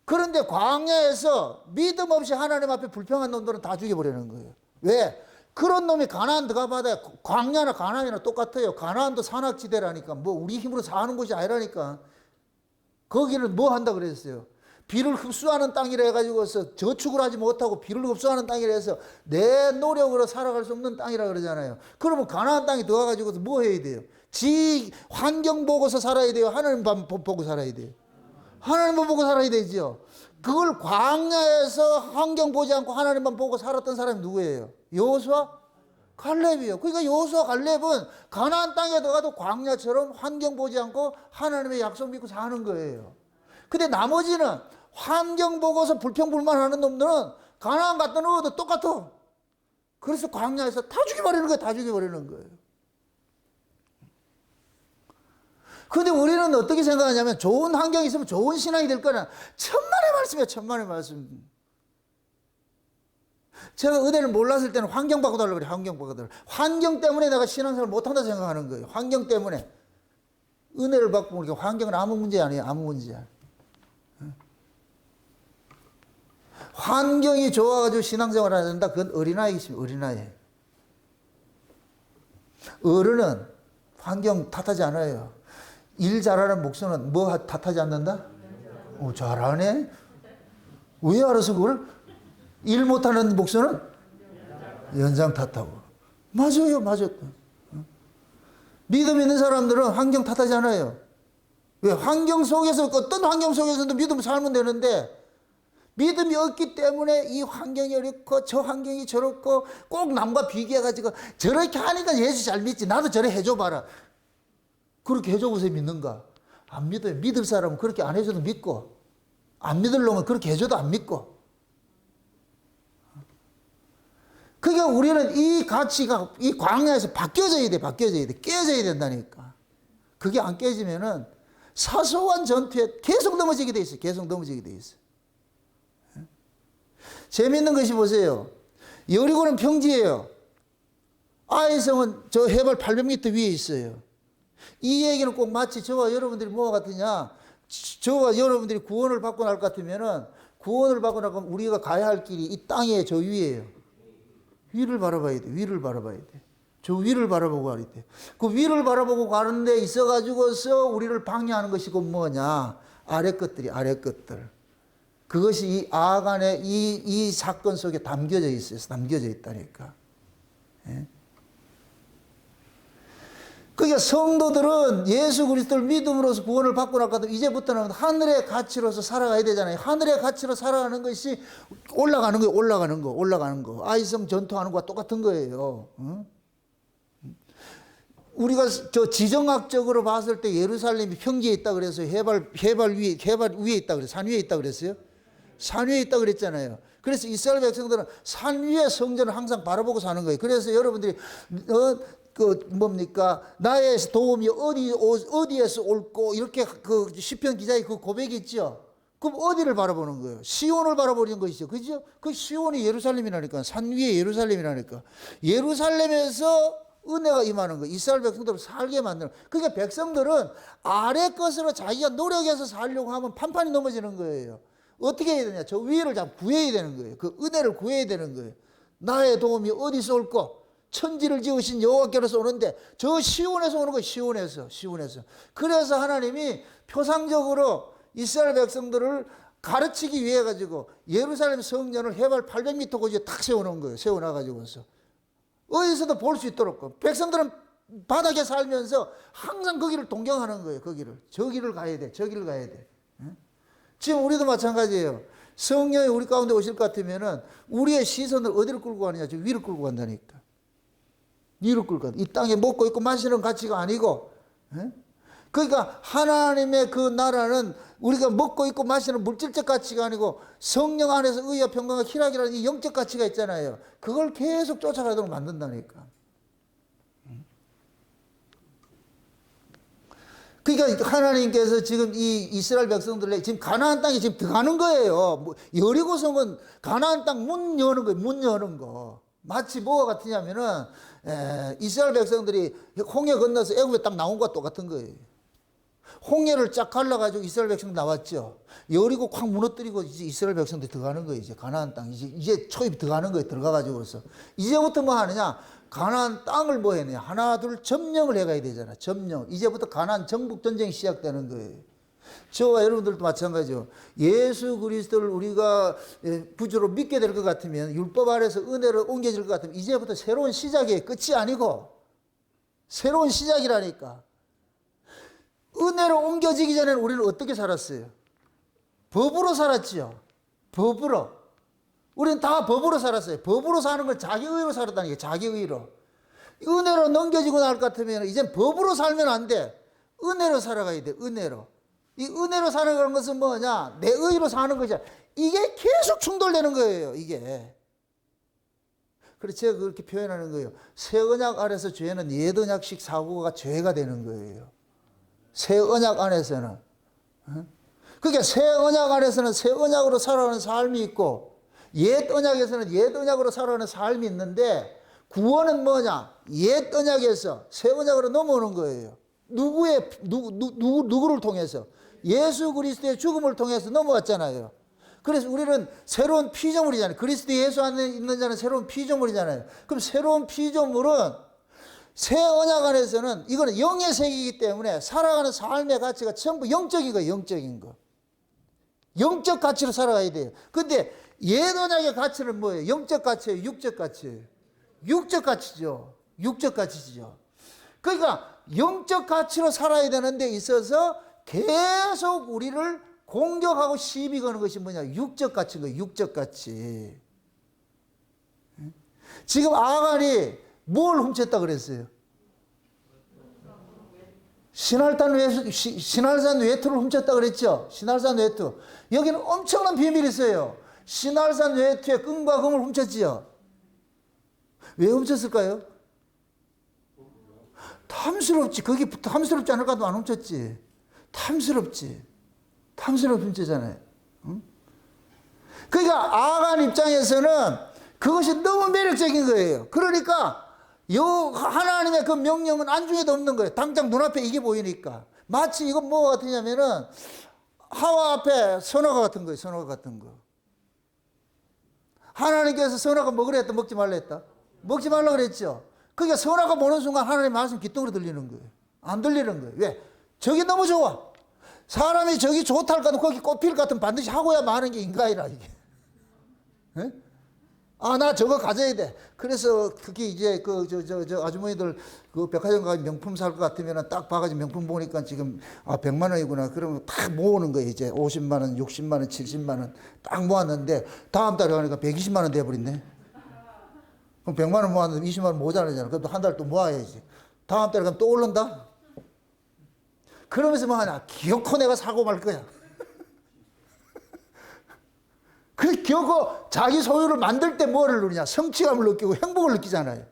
그런데 광야에서 믿음 없이 하나님 앞에 불평한 놈들은 다 죽여버리는 거예요. 왜? 그런 놈이 가나안 들어가봐야 광야나 가나안이나 똑같아요. 가나안도 산악지대라니까. 뭐 우리 힘으로 사는 곳이 아니라니까. 거기는 뭐 한다 그랬어요? 비를 흡수하는 땅이라 해가지고서 저축을 하지 못하고 비를 흡수하는 땅이라 해서 내 노력으로 살아갈 수 없는 땅이라 그러잖아요. 그러면 가나안 땅에 들어가가지고서 뭐 해야 돼요? 지 환경 보고서 살아야 돼요? 하나님 보고 살아야 돼요? 하나님만 보고 살아야 되죠. 그걸 광야에서 환경 보지 않고 하나님만 보고 살았던 사람이 누구예요? 여호수아 갈렙이에요. 그러니까 여호수아 갈렙은 가나안 땅에 들어가도 광야처럼 환경 보지 않고 하나님의 약속 믿고 사는 거예요. 근데 나머지는 환경 보고서 불평불만하는 놈들은 가나안 갔다 넣어도 똑같아. 그래서 광야에서 다 죽여버리는 거예요. 다 죽여버리는 거예요. 그런데 우리는 어떻게 생각하냐면 좋은 환경이 있으면 좋은 신앙이 될 거는 천만의 말씀이에요. 천만의 말씀. 제가 은혜를 몰랐을 때는 환경 바꿔달라고 그래요. 환경 바꿔달라고. 환경 때문에 내가 신앙생활을 못한다 생각하는 거예요. 환경 때문에. 은혜를 받고 우리가 환경은 아무 문제 아니에요. 아무 문제야. 환경이 좋아가지고 신앙생활을 해야 된다. 그건 어린아이겠습니다. 어린아이. 어른은 환경 탓하지 않아요. 일 잘하는 목수는 뭐 탓하지 않는다? 오, 잘하네? 왜 알아서 그걸? 일 못하는 목수는 연장 탓하고. 맞아요, 맞아요. 믿음 있는 사람들은 환경 탓하지 않아요. 왜? 환경 속에서, 어떤 환경 속에서도 믿음 살면 되는데, 믿음이 없기 때문에 이 환경이 어렵고 저 환경이 저렇고 꼭 남과 비교해가지고 저렇게 하니까 예수 잘 믿지. 나도 저래 해줘봐라. 그렇게 해줘보세요. 믿는가? 안 믿어요. 믿을 사람은 그렇게 안 해줘도 믿고, 안 믿을 놈은 그렇게 해줘도 안 믿고. 그러니까 우리는 이 가치가 이 광야에서 바뀌어져야 돼. 바뀌어져야 돼. 깨져야 된다니까. 그게 안 깨지면은 사소한 전투에 계속 넘어지게 돼 있어요. 계속 넘어지게 돼 있어요. 재밌는 것이 보세요. 여리고는 평지예요. 아이성은 저 해발 800m 위에 있어요. 이 얘기는 꼭 마치 저와 여러분들이 뭐가 같으냐. 저와 여러분들이 구원을 받고 날 것 같으면은, 구원을 받고 나면 우리가 가야 할 길이 이 땅에 저 위에요. 위를 바라봐야 돼. 위를 바라봐야 돼. 저 위를 바라보고 가야 돼. 그 위를 바라보고 가는 데 있어가지고서 우리를 방해하는 것이 곧 뭐냐. 아래 것들이, 아래 것들. 그것이 이 아합 안에 이 사건 속에 담겨져 있어요. 담겨져 있다니까. 예? 그러니까 성도들은 예수 그리스도를 믿음으로써 구원을 받고 났거든. 이제부터는 하늘의 가치로서 살아가야 되잖아요. 하늘의 가치로 살아가는 것이 올라가는 거예요. 올라가는 거. 아이성 전투하는 거와 똑같은 거예요. 응? 우리가 저 지정학적으로 봤을 때 예루살렘이 평지에 있다 그래서 해발 위에 있다 그래서 산 위에 있다 그랬어요. 산 위에 있다 그랬잖아요. 그래서 이스라엘 백성들은 산 위에 성전을 항상 바라보고 사는 거예요. 그래서 여러분들이 나의 도움이 어디에서 올고 이렇게 그 시편 기자의 그 고백이 있죠. 그럼 어디를 바라보는 거예요? 시온을 바라보는 것이죠. 그죠? 그 시온이 예루살렘이라니까. 산 위에 예루살렘이라니까. 예루살렘에서 은혜가 임하는 거예요. 이스라엘 백성들을 살게 만드는 거예요. 그러니까 백성들은 아래 것으로 자기가 노력해서 살려고 하면 판판이 넘어지는 거예요. 어떻게 해야 되냐? 저 위를 잡고 구해야 되는 거예요. 그 은혜를 구해야 되는 거예요. 나의 도움이 어디서 올까? 천지를 지으신 여호와께로서 오는데 저 시온에서 오는 거예요. 시온에서. 그래서 하나님이 표상적으로 이스라엘 백성들을 가르치기 위해 가지고 예루살렘 성전을 해발 800m 고지에 탁 세워놓은 거예요. 세워놔가지고서 어디서도 볼 수 있도록. 백성들은 바닥에 살면서 항상 거기를 동경하는 거예요. 거기를. 저기를 가야 돼. 저기를 가야 돼. 지금 우리도 마찬가지예요. 성령이 우리 가운데 오실 것 같으면은 우리의 시선을 어디를 끌고 가느냐? 저 위를 끌고 간다니까. 위로 끌고 간다. 이 땅에 먹고 있고 마시는 가치가 아니고. 그러니까 하나님의 그 나라는 우리가 먹고 있고 마시는 물질적 가치가 아니고 성령 안에서 의와 평강과 희락이라는 이 영적 가치가 있잖아요. 그걸 계속 쫓아가도록 만든다니까. 그러니까 하나님께서 지금 이 이스라엘 백성들에 지금 가나안 땅에 지금 들어가는 거예요. 여리고성은 가나안 땅 문 여는 거예요. 문 여는 거. 마치 뭐가 같으냐면은 이스라엘 백성들이 홍해 건너서 애굽에 딱 나온 것과 똑같은 거예요. 홍해를 쫙 갈라가지고 이스라엘 백성 나왔죠. 여리고 콱 무너뜨리고 이제 이스라엘 백성들이 들어가는 거예요. 이제 가나안 땅 이제 초입 들어가는 거예요. 들어가가지고서 이제부터 뭐 하느냐? 가나안 땅을 뭐 해야 되냐? 하나 둘 점령을 해가야 되잖아. 점령. 이제부터 가나안 정복 전쟁이 시작되는 거예요. 저와 여러분들도 마찬가지죠. 예수 그리스도를 우리가 구주로 믿게 될 것 같으면, 율법 아래서 은혜로 옮겨질 것 같으면 이제부터 새로운 시작이에요. 끝이 아니고 새로운 시작이라니까. 은혜로 옮겨지기 전에는 우리는 어떻게 살았어요? 법으로 살았지요. 법으로. 우리는 다 법으로 살았어요. 법으로 사는 걸 자기의로 살았다니까. 자기의로. 은혜로 넘겨지고 날 것 같으면 이젠 법으로 살면 안 돼. 은혜로 살아가야 돼. 은혜로. 이 은혜로 살아가는 것은 뭐냐? 내 의로 사는 거죠. 이게 계속 충돌되는 거예요. 이게. 그래서 제가 그렇게 표현하는 거예요. 새 언약 아래서 죄는 옛 언약식 사고가 죄가 되는 거예요. 새 언약 안에서는. 그러니까 새 언약 안에서는 새 언약으로 살아가는 삶이 있고 옛 언약에서는 옛 언약으로 살아가는 삶이 있는데 구원은 뭐냐? 옛 언약에서 새 언약으로 넘어오는 거예요. 누구를 통해서? 예수 그리스도의 죽음을 통해서 넘어왔잖아요. 그래서 우리는 새로운 피조물이잖아요. 그리스도 예수 안에 있는 자는 새로운 피조물이잖아요. 그럼 새로운 피조물은 새 언약 안에서는 이거는 영의 세계이기 때문에 살아가는 삶의 가치가 전부 영적인 거예요. 영적인 거. 영적 가치로 살아가야 돼요. 근데 예언약의 가치는 뭐예요? 영적 가치예요? 육적 가치예요? 육적 가치죠. 육적 가치죠. 그러니까 영적 가치로 살아야 되는 데 있어서 계속 우리를 공격하고 시비 거는 것이 뭐냐? 육적 가치인 거예요. 육적 가치. 지금 아간이 뭘 훔쳤다 그랬어요? 신할산 외투를 훔쳤다 그랬죠? 신할산 외투. 여기는 엄청난 비밀이 있어요. 신할산 외투의 끈과 금을 훔쳤지요. 왜 훔쳤을까요? 탐스럽지. 거기 탐스럽지 않을까 하도 안 훔쳤지. 탐스럽지. 탐스럽게 훔쳤잖아요. 응? 그러니까 아간 입장에서는 그것이 너무 매력적인 거예요. 그러니까 하나님의 그 명령은 안중에도 없는 거예요. 당장 눈앞에 이게 보이니까. 마치 이건 뭐 같으냐면은 하와 앞에 선어가 같은 거예요. 선어가 같은 거. 하나님께서 선어가 먹으라 했다, 먹지 말라 했다? 먹지 말라 그랬죠. 그러니까 선어가 보는 순간 하나님의 말씀 귀뚱으로 들리는 거예요. 안 들리는 거예요. 왜? 저기 너무 좋아. 사람이 저기 좋다 할까도 거기 꽃필 같은 반드시 하고야 마는 게 인간이라 이게. 에? 아, 나 저거 가져야 돼. 그래서 특히 이제 아주머니들 그 백화점 가서 명품 살 것 같으면 딱 봐가지고 명품 보니까 지금 100만 원이구나. 그러면 딱 모으는 거예요. 이제 50만 원, 60만 원, 70만 원 딱 모았는데 다음 달에 가니까 120만 원 돼버렸네. 그럼 100만 원 모았는데 20만 원 모자라잖아. 그럼 또 한 달 또 모아야지. 다음 달에 가면 또 오른다? 그러면서 뭐 하냐. 기어코 내가 사고 말 거야. 그 결국 자기 소유를 만들 때 뭐를 누리냐? 성취감을 느끼고 행복을 느끼잖아요.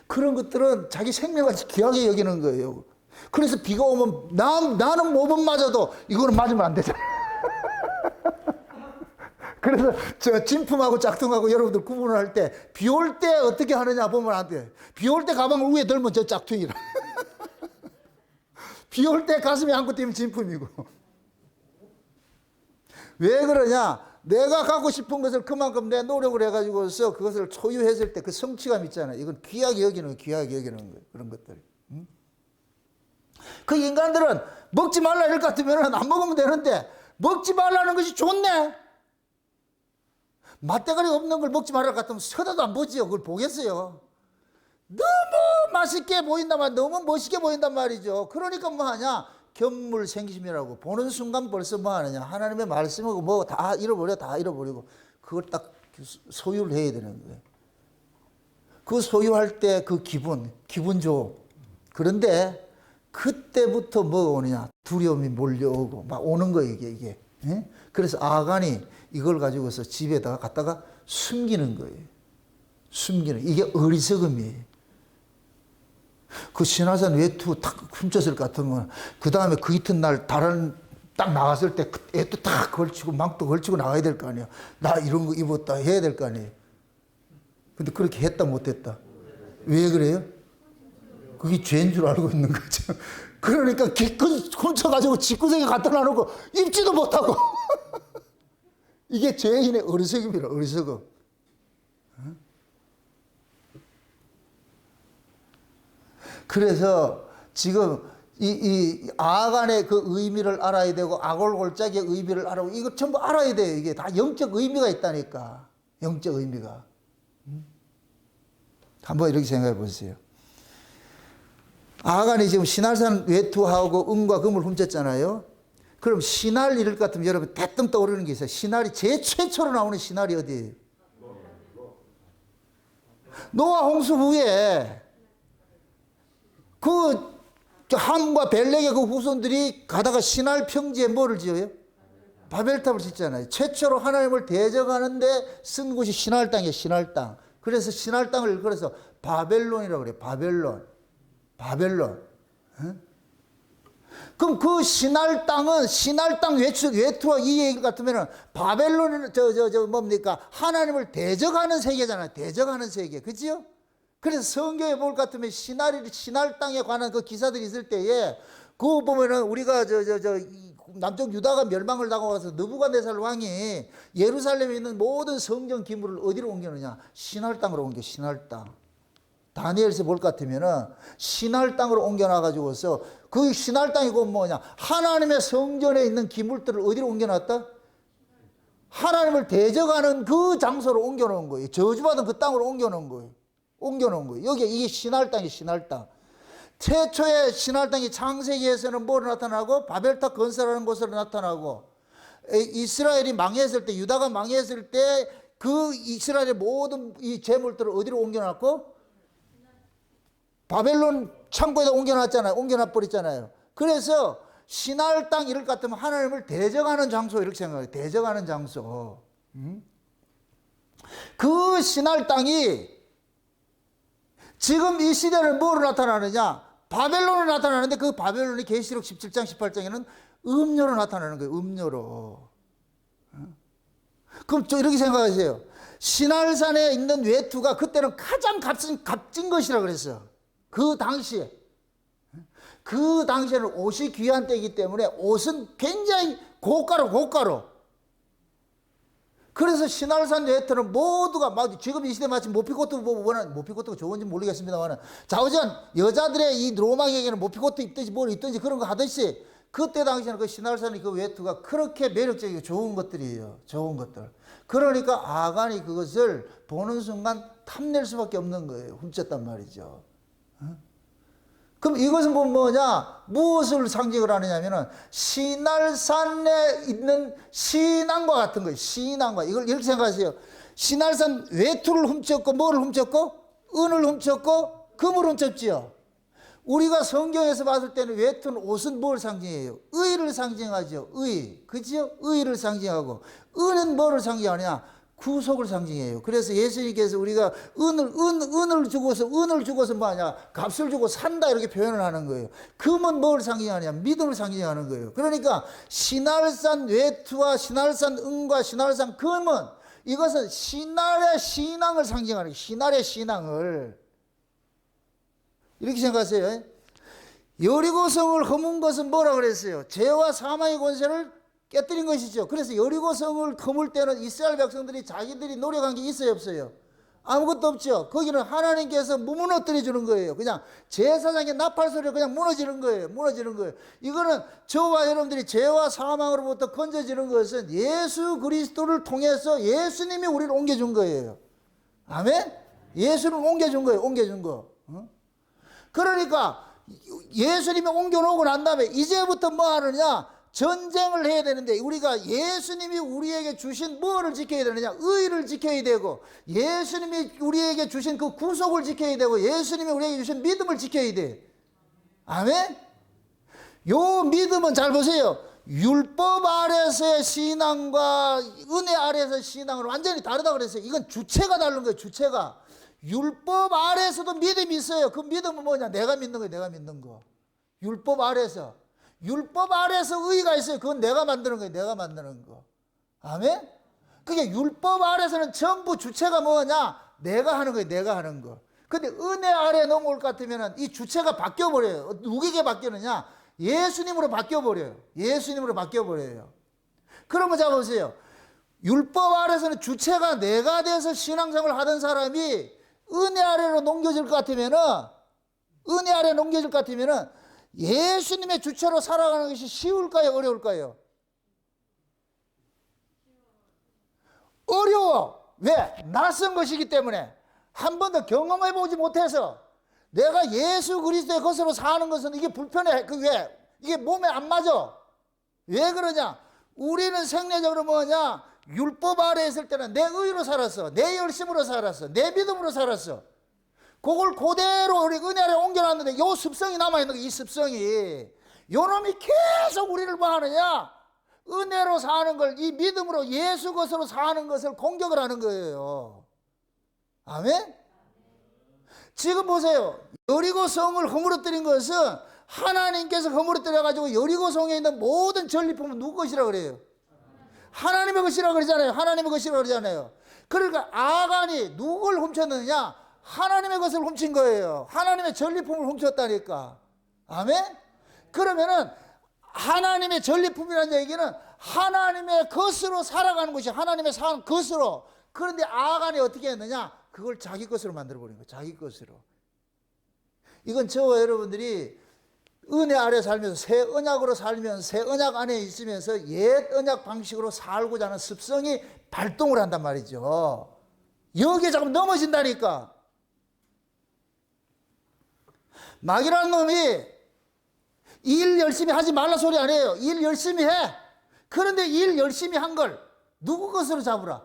그런 것들은 자기 생명같이 귀하게 여기는 거예요. 그래서 비가 오면 나는 몸은 맞아도 이거는 맞으면 안 되잖아. 그래서 저 진품하고 짝퉁하고 여러분들 구분을 할 때 비 올 때 어떻게 하느냐 보면 안 돼. 비 올 때 가방을 위에 들면 저 짝퉁이라. 비 올 때 가슴에 안고 뛰면 진품이고. 왜 그러냐? 내가 갖고 싶은 것을 그만큼 내 노력을 해가지고서 그것을 소유했을 때 그 성취감 있잖아요. 이건 귀하게 여기는 거예요. 그런 것들. 응? 그 인간들은 먹지 말라 이럴 것 같으면 안 먹으면 되는데 먹지 말라는 것이 좋네. 맛대가리 없는 걸 먹지 말라 같으면 쳐다도 안 보지요. 그걸 보겠어요. 너무 맛있게 보인단 말이죠. 너무 멋있게 보인단 말이죠. 그러니까 뭐 하냐? 견물생심이라고 보는 순간 벌써 뭐 하느냐. 하나님의 말씀하고 뭐 다 잃어버리고 그걸 딱 소유를 해야 되는 거예요. 그 소유할 때 그 기분 좋아. 그런데 그때부터 뭐가 오느냐. 두려움이 몰려오고 막 오는 거예요, 이게. 예? 그래서 아간이 이걸 가지고서 집에다가 갖다가 숨기는 거예요. 이게 어리석음이에요. 그 신화산 외투 탁 훔쳤을 것 같으면 그 다음에 그 이튿날 다른 딱 나갔을 때 애도 딱 걸치고 망도 걸치고 나가야 될 거 아니에요. 나 이런 거 입었다 해야 될 거 아니에요. 근데 그렇게 했다 못했다. 왜 그래요? 그게 죄인 줄 알고 있는 거죠. 그러니까 기껏 훔쳐가지고 집구석에 갖다 놔놓고 입지도 못하고. 이게 죄인의 어리석음이라, 어리석음. 그래서 지금 이 아간의 그 의미를 알아야 되고 아골골짜기의 의미를 알아고 이거 전부 알아야 돼요. 이게 다 영적 의미가 있다니까. 영적 의미가. 한번 이렇게 생각해 보세요. 아간이 지금 신할산 외투하고 은과 금을 훔쳤잖아요. 그럼 신할 이럴 것 같으면 여러분 대뜸 떠오르는 게 있어요. 신할이 제일 최초로 나오는 신할이 어디예요? 노아 홍수 후에 그 함과 벨렉의 그 후손들이 가다가 신할 평지에 뭐를 지어요? 바벨탑을 짓잖아요. 최초로 하나님을 대적하는데 쓴 곳이 신할 땅이에요. 신할 땅. 그래서 신할 땅을 그래서 바벨론이라고 그래요. 바벨론. 응? 그럼 그 신할 땅은 신할 땅 외투와 이 얘기 같으면은 바벨론은 뭡니까? 하나님을 대적하는 세계잖아요. 대적하는 세계. 그지요? 그래서 성경에 볼 것 같으면 신할 땅에 관한 그 기사들이 있을 때에 그거 보면은 우리가 남쪽 유다가 멸망을 당하고 느부갓네살 왕이 예루살렘에 있는 모든 성경 기물을 어디로 옮겨느냐? 신할 땅으로 옮겨. 신할 땅. 다니엘서 볼 것 같으면은 신할 땅으로 옮겨놔가지고서 그 신할 땅이 곧 뭐냐? 하나님의 성전에 있는 기물들을 어디로 옮겨놨다? 하나님을 대적하는 그 장소로 옮겨놓은 거예요. 저주받은 그 땅으로 옮겨놓은 거예요. 옮겨놓은 거예요. 여기 이게 신할 땅이 신할 땅. 최초의 신할 땅이 창세기에서는 뭐로 나타나고 바벨탑 건설하는 곳으로 나타나고 이스라엘이 망했을 때 유다가 망했을 때 그 이스라엘의 모든 이 재물들을 어디로 옮겨놨고 바벨론 창고에다 옮겨놨잖아요. 옮겨놔 버렸잖아요. 그래서 신할 땅 이럴 것 같으면 하나님을 대적하는 장소 이렇게 생각해요. 대적하는 장소. 그 신할 땅이 지금 이 시대는 뭐로 나타나느냐? 바벨론으로 나타나는데 그 바벨론이 계시록 17장 18장에는 음료로 나타나는 거예요. 음료로. 그럼 저 이렇게 생각하세요. 신할산에 있는 외투가 그때는 가장 값진 것이라 그랬어요. 그 당시에. 그 당시에는 옷이 귀한 때이기 때문에 옷은 굉장히 고가로. 그래서 신할산 외투는 모두가 막 지금 이 시대 마치 모피코트 보면 모피코트가 좋은지 모르겠습니다만 자우전 여자들의 이 로망에게는 모피코트 입든지 뭘 입든지 그런 거 하듯이 그때 당시에는 그 신할산의 그 외투가 그렇게 매력적이고 좋은 것들이에요. 좋은 것들. 그러니까 아간이 그것을 보는 순간 탐낼 수밖에 없는 거예요. 훔쳤단 말이죠. 그럼 이것은 뭐냐? 무엇을 상징을 하느냐면은 신할산에 있는 신앙과 같은 거예요. 신앙과. 이걸 이렇게 생각하세요. 신할산 외투를 훔쳤고 뭐를 훔쳤고 은을 훔쳤고 금을 훔쳤지요. 우리가 성경에서 봤을 때는 외투는 옷은 뭘 상징해요? 의를 상징하죠. 의. 그죠? 의를 상징하고 은은 뭐를 상징하냐? 구속을 상징해요. 그래서 예수님께서 우리가 은을 주고서 뭐하냐? 값을 주고 산다 이렇게 표현을 하는 거예요. 금은 뭘 상징하냐? 믿음을 상징하는 거예요. 그러니까 신할산 외투와 신할산 은과 신할산 금은 이것은 신할의 신앙을 상징하는 거예요. 신할의 신앙을. 이렇게 생각하세요. 여리고성을 허문 것은 뭐라 그랬어요? 죄와 사망의 권세를 깨뜨린 것이죠. 그래서 여리고성을 허물 때는 이스라엘 백성들이 자기들이 노력한 게 있어요, 없어요? 아무것도 없죠. 거기는 하나님께서 무너뜨려 주는 거예요. 그냥 제사장의 나팔 소리로 그냥 무너지는 거예요. 무너지는 거예요. 이거는 저와 여러분들이 죄와 사망으로부터 건져지는 것은 예수 그리스도를 통해서 예수님이 우리를 옮겨준 거예요. 아멘? 예수를 옮겨준 거예요. 옮겨준 거. 그러니까 예수님이 옮겨놓고 난 다음에 이제부터 뭐 하느냐? 전쟁을 해야 되는데 우리가 예수님이 우리에게 주신 뭐를 지켜야 되느냐? 의를 지켜야 되고 예수님이 우리에게 주신 그 구속을 지켜야 되고 예수님이 우리에게 주신 믿음을 지켜야 돼. 아멘? 요 믿음은 잘 보세요. 율법 아래서의 신앙과 은혜 아래서의 신앙은 완전히 다르다고 그랬어요. 이건 주체가 다른 거예요. 주체가. 율법 아래서도 믿음이 있어요. 그 믿음은 뭐냐? 내가 믿는 거예요. 내가 믿는 거. 율법 아래서. 율법 아래서 의가 있어요. 그건 내가 만드는 거예요. 내가 만드는 거. 아멘? 그게 율법 아래서는 전부 주체가 뭐냐? 내가 하는 거예요. 내가 하는 거. 근데 은혜 아래 넘어올 것 같으면 이 주체가 바뀌어버려요. 누구에게 바뀌느냐? 예수님으로 바뀌어버려요. 예수님으로 바뀌어버려요. 그러면 자 보세요. 율법 아래서는 주체가 내가 돼서 신앙생활을 하던 사람이 은혜 아래로 넘겨질 것 같으면은, 은혜 아래 넘겨질 것 같으면은 예수님의 주체로 살아가는 것이 쉬울까요? 어려울까요? 어려워. 왜? 낯선 것이기 때문에. 한 번도 경험해 보지 못해서 내가 예수 그리스도의 것으로 사는 것은 이게 불편해. 그 왜? 이게 몸에 안 맞아. 왜 그러냐? 우리는 생리적으로 뭐냐? 율법 아래 있을 때는 내 의로 살았어. 내 열심으로 살았어. 내 믿음으로 살았어. 그걸 그대로 우리 은혜 아래 옮겨놨는데 요 습성이 남아있는 거야. 이 습성이. 요 놈이 계속 우리를 뭐 하느냐? 은혜로 사는 걸, 이 믿음으로 예수 것으로 사는 것을 공격을 하는 거예요. 아멘? 지금 보세요. 여리고성을 허물어뜨린 것은 하나님께서 허물어뜨려가지고 여리고성에 있는 모든 전리품은 누구 것이라 그래요? 하나님의 것이라 그러잖아요. 하나님의 것이라 그러잖아요. 그러니까 아간이 누굴 훔쳤느냐? 하나님의 것을 훔친 거예요. 하나님의 전리품을 훔쳤다니까. 아멘? 그러면은 하나님의 전리품이라는 얘기는 하나님의 것으로 살아가는 것이 하나님의 사는 것으로. 그런데 아간이 어떻게 했느냐? 그걸 자기 것으로 만들어버린 거예요. 자기 것으로. 이건 저와 여러분들이 은혜 아래 살면서 새 언약으로 살면서 새 언약 안에 있으면서 옛 언약 방식으로 살고자 하는 습성이 발동을 한단 말이죠. 여기에 자꾸 넘어진다니까. 마귀라는 놈이 일 열심히 하지 말라 소리 안 해요. 일 열심히 해. 그런데 일 열심히 한 걸 누구 것으로 잡으라?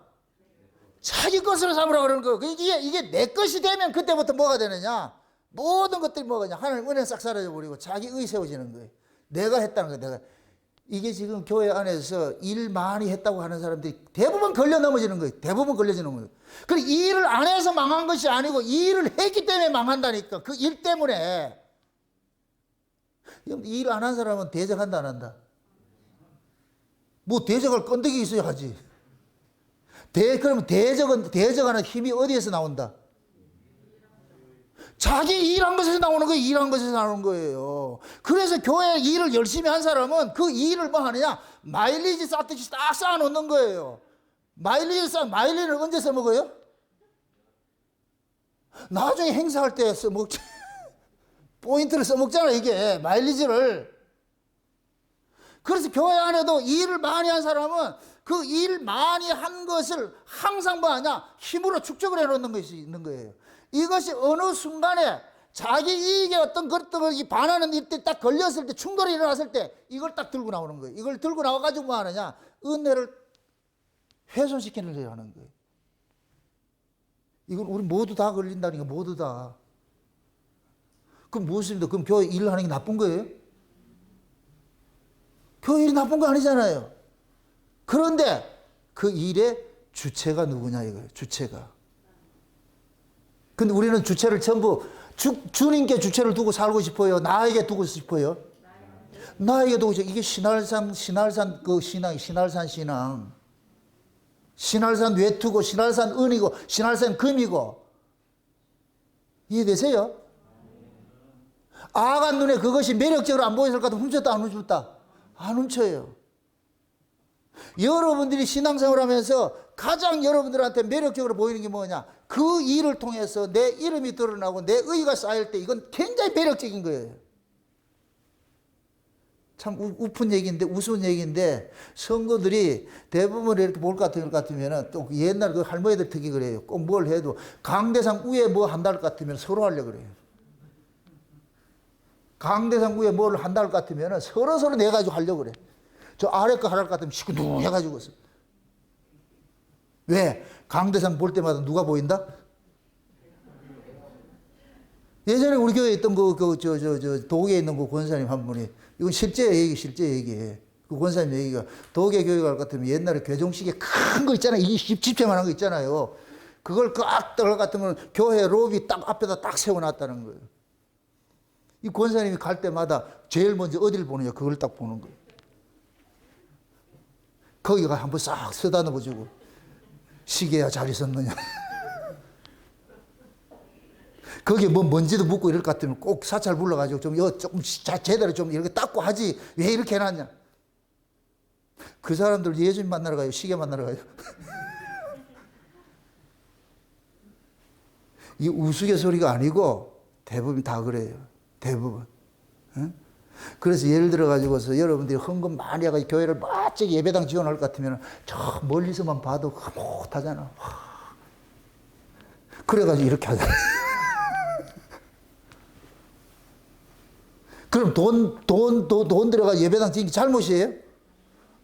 자기 것으로 잡으라 그러는 거예요. 이게 내 것이 되면 그때부터 뭐가 되느냐? 모든 것들이 뭐가 되냐? 하나님 은혜 싹 사라져 버리고 자기 의 세워지는 거예요. 내가 했다는 거예요. 내가. 이게 지금 교회 안에서 일 많이 했다고 하는 사람들이 대부분 걸려 넘어지는 거예요. 대부분 걸려지는 거예요. 그리고 이 일을 안 해서 망한 것이 아니고 이 일을 했기 때문에 망한다니까. 그 일 때문에. 일 안 한 사람은 대적한다 안 한다? 뭐 대적할 건더기 있어야 하지. 그러면 대적하는 힘이 어디에서 나온다? 자기 일한 것에서 나오는 거예요. 일한 것에서 나오는 거예요. 그래서 교회 일을 열심히 한 사람은 그 일을 뭐 하느냐? 마일리지 쌓듯이 딱 쌓아놓는 거예요. 마일리지를 언제 써먹어요? 나중에 행사할 때 써먹지. 포인트를 써먹잖아, 이게. 마일리지를. 그래서 교회 안에도 일을 많이 한 사람은 그 일 많이 한 것을 항상 뭐 하냐? 힘으로 축적을 해놓는 것이 있는 거예요. 이것이 어느 순간에 자기 이익에 어떤 것들이 반하는 일 때 딱 걸렸을 때, 충돌이 일어났을 때 이걸 딱 들고 나오는 거예요. 이걸 들고 나와가지고 뭐 하느냐? 은혜를 훼손시키려고 하는 거예요. 이건 우리 모두 다 걸린다니까, 모두 다. 그럼 무엇입니까? 그럼 교회 일을 하는 게 나쁜 거예요? 교회 일이 나쁜 거 아니잖아요. 그런데 그 일의 주체가 누구냐 이거예요. 주체가. 근데 우리는 주체를 전부 주님께 주체를 두고 살고 싶어요. 나에게 두고 싶어요. 나에게 두고 싶어요. 이게 신할산 그 신앙이 신할산 신앙. 신할산 외투고 신할산 은이고 신할산 금이고. 이해되세요? 아간 눈에 그것이 매력적으로 안 보였을 것 같으면 훔쳤다 안 훔쳤다? 안 훔쳐요. 여러분들이 신앙생활 하면서 가장 여러분들한테 매력적으로 보이는 게 뭐냐? 그 일을 통해서 내 이름이 드러나고 내 의의가 쌓일 때 이건 굉장히 매력적인 거예요. 참 우픈 얘기인데, 우스운 얘기인데, 성도들이 대부분 이렇게 볼 것 같으면 또 옛날 그 할머니들 특히 그래요. 꼭 뭘 해도 강대상 위에 뭐 한다 할 것 같으면 서로 하려고 그래요. 강대상 위에 뭘 한다 할 것 같으면 서로 내가지고 하려고 그래. 저 아래 거 하라 할 것 같으면 시끄둥 해가지고. 왜? 강대상 볼 때마다 누가 보인다? 예전에 우리 교회에 있던 도계에 있는 그 권사님 한 분이, 이건 실제 얘기예요. 그 권사님 얘기가, 도계 교회 갈 것 같으면 옛날에 교정식에 큰 거 있잖아요. 이 집채만한 거 있잖아요. 그걸 꽉 떨어 같으면 교회 로비 딱 앞에다 딱 세워놨다는 거예요. 이 권사님이 갈 때마다 제일 먼저 어디를 보느냐, 그걸 딱 보는 거예요. 거기가 한번 싹 쓰다듬어 주고, 시계야 잘 있었느냐. 거기에 뭐 먼지도 묻고 이럴 것 같으면 꼭 사찰 불러가지고 조금 제대로 좀 이렇게 닦고 하지. 왜 이렇게 해놨냐. 그 사람들 예수님 만나러 가요? 시계 만나러 가요? 이 우스갯소리가 아니고 대부분 다 그래요. 대부분. 응? 그래서 예를 들어가지고서 여러분들이 헌금 많이 해가지고 교회를 멋지게 예배당 지원할 것 같으면 저 멀리서만 봐도 흐뭇하잖아. 그래가지고 이렇게 하잖아. 그럼 돈 들어가 예배당 지은 게 잘못이에요?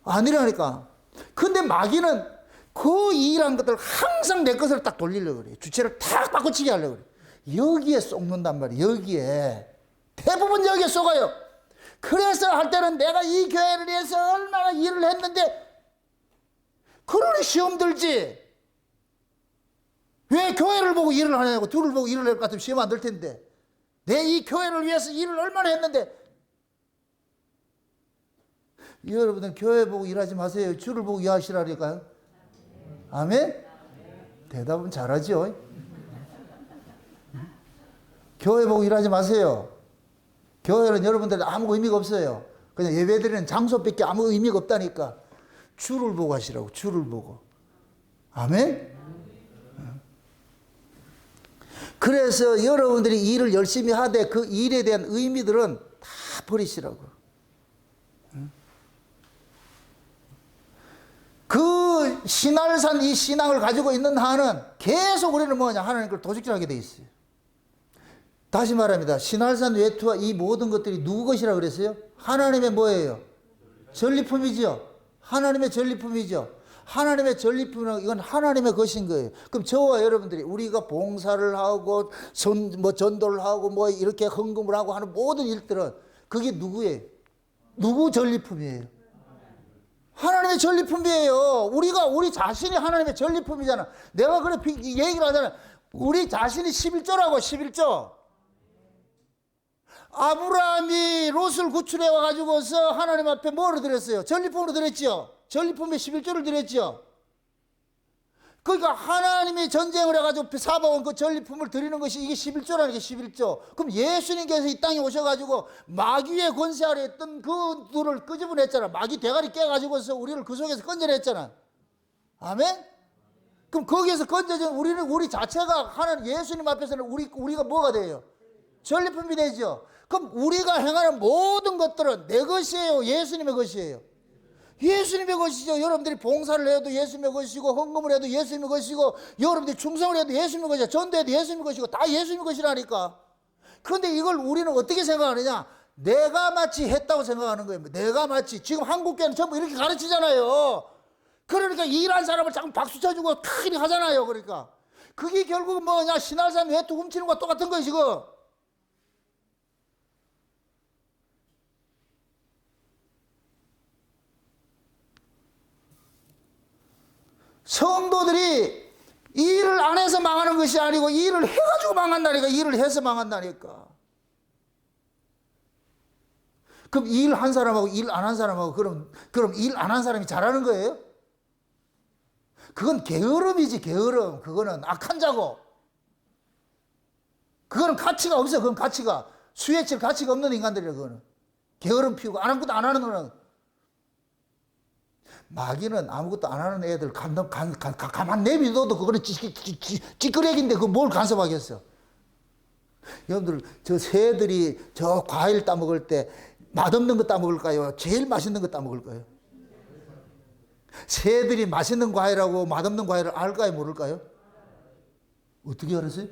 아니라니까. 근데 마귀는 그 일한 것들 항상 내 것을 딱 돌리려고 그래요. 주체를 탁 바꿔치기 하려고 그래요. 여기에 쏙는단 말이에요. 여기에. 대부분 여기에 쏘가요. 그래서 할 때는 내가 이 교회를 위해서 얼마나 일을 했는데, 그러니 시험 들지. 왜 교회를 보고 일을 하냐고, 둘을 보고 일을 할 것 같으면 시험 안 들 텐데. 내 이 교회를 위해서 일을 얼마나 했는데. 여러분들 교회 보고 일하지 마세요. 주를 보고 일하시라니까요. 아멘? 대답은 잘하죠. 교회 보고 일하지 마세요. 교회는 여러분들 아무 의미가 없어요. 그냥 예배드리는 장소밖에 아무 의미가 없다니까. 주를 보고 하시라고, 주를 보고. 아멘? 그래서 여러분들이 일을 열심히 하되 그 일에 대한 의미들은 다 버리시라고. 그 신할산 이 신앙을 가지고 있는 한은 계속 우리는 뭐냐? 하나님 걸 도둑질하게 돼 있어요. 다시 말합니다. 신할산 외투와 이 모든 것들이 누구 것이라 그랬어요? 하나님의 뭐예요? 전리품이죠. 하나님의 전리품이죠. 하나님의 전리품은 이건 하나님의 것인 거예요. 그럼 저와 여러분들이 우리가 봉사를 하고 전도를 하고 뭐 이렇게 헌금을 하고 하는 모든 일들은 그게 누구예요? 누구 전리품이에요? 하나님의 전리품이에요. 우리 자신이 하나님의 전리품이잖아. 내가 그래 얘기를 하잖아. 우리 자신이 11조라고 11조. 아브라함이 롯을 구출해 와가지고서 하나님 앞에 뭐를 드렸어요? 전리품으로 드렸죠. 전리품에 11조를 드렸죠. 그러니까 하나님이 전쟁을 해가지고 잡아온 그 전리품을 드리는 것이 이게 11조라는 게 11조. 그럼 예수님께서 이 땅에 오셔가지고 마귀의 권세 아래 있던 그 둘을 끄집어냈잖아. 마귀 대가리 깨가지고서 우리를 그 속에서 건져냈잖아. 아멘? 그럼 거기에서 건져진 우리 자체가 하나님 예수님 앞에서는 우리가 뭐가 돼요? 전리품이 되죠. 그럼 우리가 행하는 모든 것들은 내 것이에요? 예수님의 것이에요? 예수님의 것이죠. 여러분들이 봉사를 해도 예수님의 것이고 헌금을 해도 예수님의 것이고 여러분들이 충성을 해도 예수님의 것이고 전도해도 예수님의 것이고 다 예수님의 것이라니까. 그런데 이걸 우리는 어떻게 생각하느냐? 내가 마치 했다고 생각하는 거예요. 내가 마치. 지금 한국교회는 전부 이렇게 가르치잖아요. 그러니까 일한 사람을 자꾸 박수 쳐주고 탁 하잖아요. 그러니까 그게 결국은 뭐냐? 신할산 외투 훔치는 것과 똑같은 거예요 지금. 성도들이 일을 안 해서 망하는 것이 아니고 일을 해가지고 망한다니까. 일을 해서 망한다니까. 그럼 일 한 사람하고 일 안 한 사람하고 그럼 일 안 한 사람이 잘하는 거예요? 그건 게으름이지. 게으름. 그거는 악한 자고. 그거는 가치가 없어. 그건 가치가 수에 칠 가치가 없는 인간들이라. 그거는 게으름 피우고 아무것도 안 하는 거는. 마귀는 아무것도 안 하는 애들 가만 내비둬도 그거는 찌끄레기인데 그거 뭘 간섭하겠어. 여러분들 저 새들이 저 과일 따먹을 때 맛없는 거 따먹을까요? 제일 맛있는 거 따먹을까요? 새들이 맛있는 과일하고 맛없는 과일을 알까요? 모를까요? 어떻게 알았어요?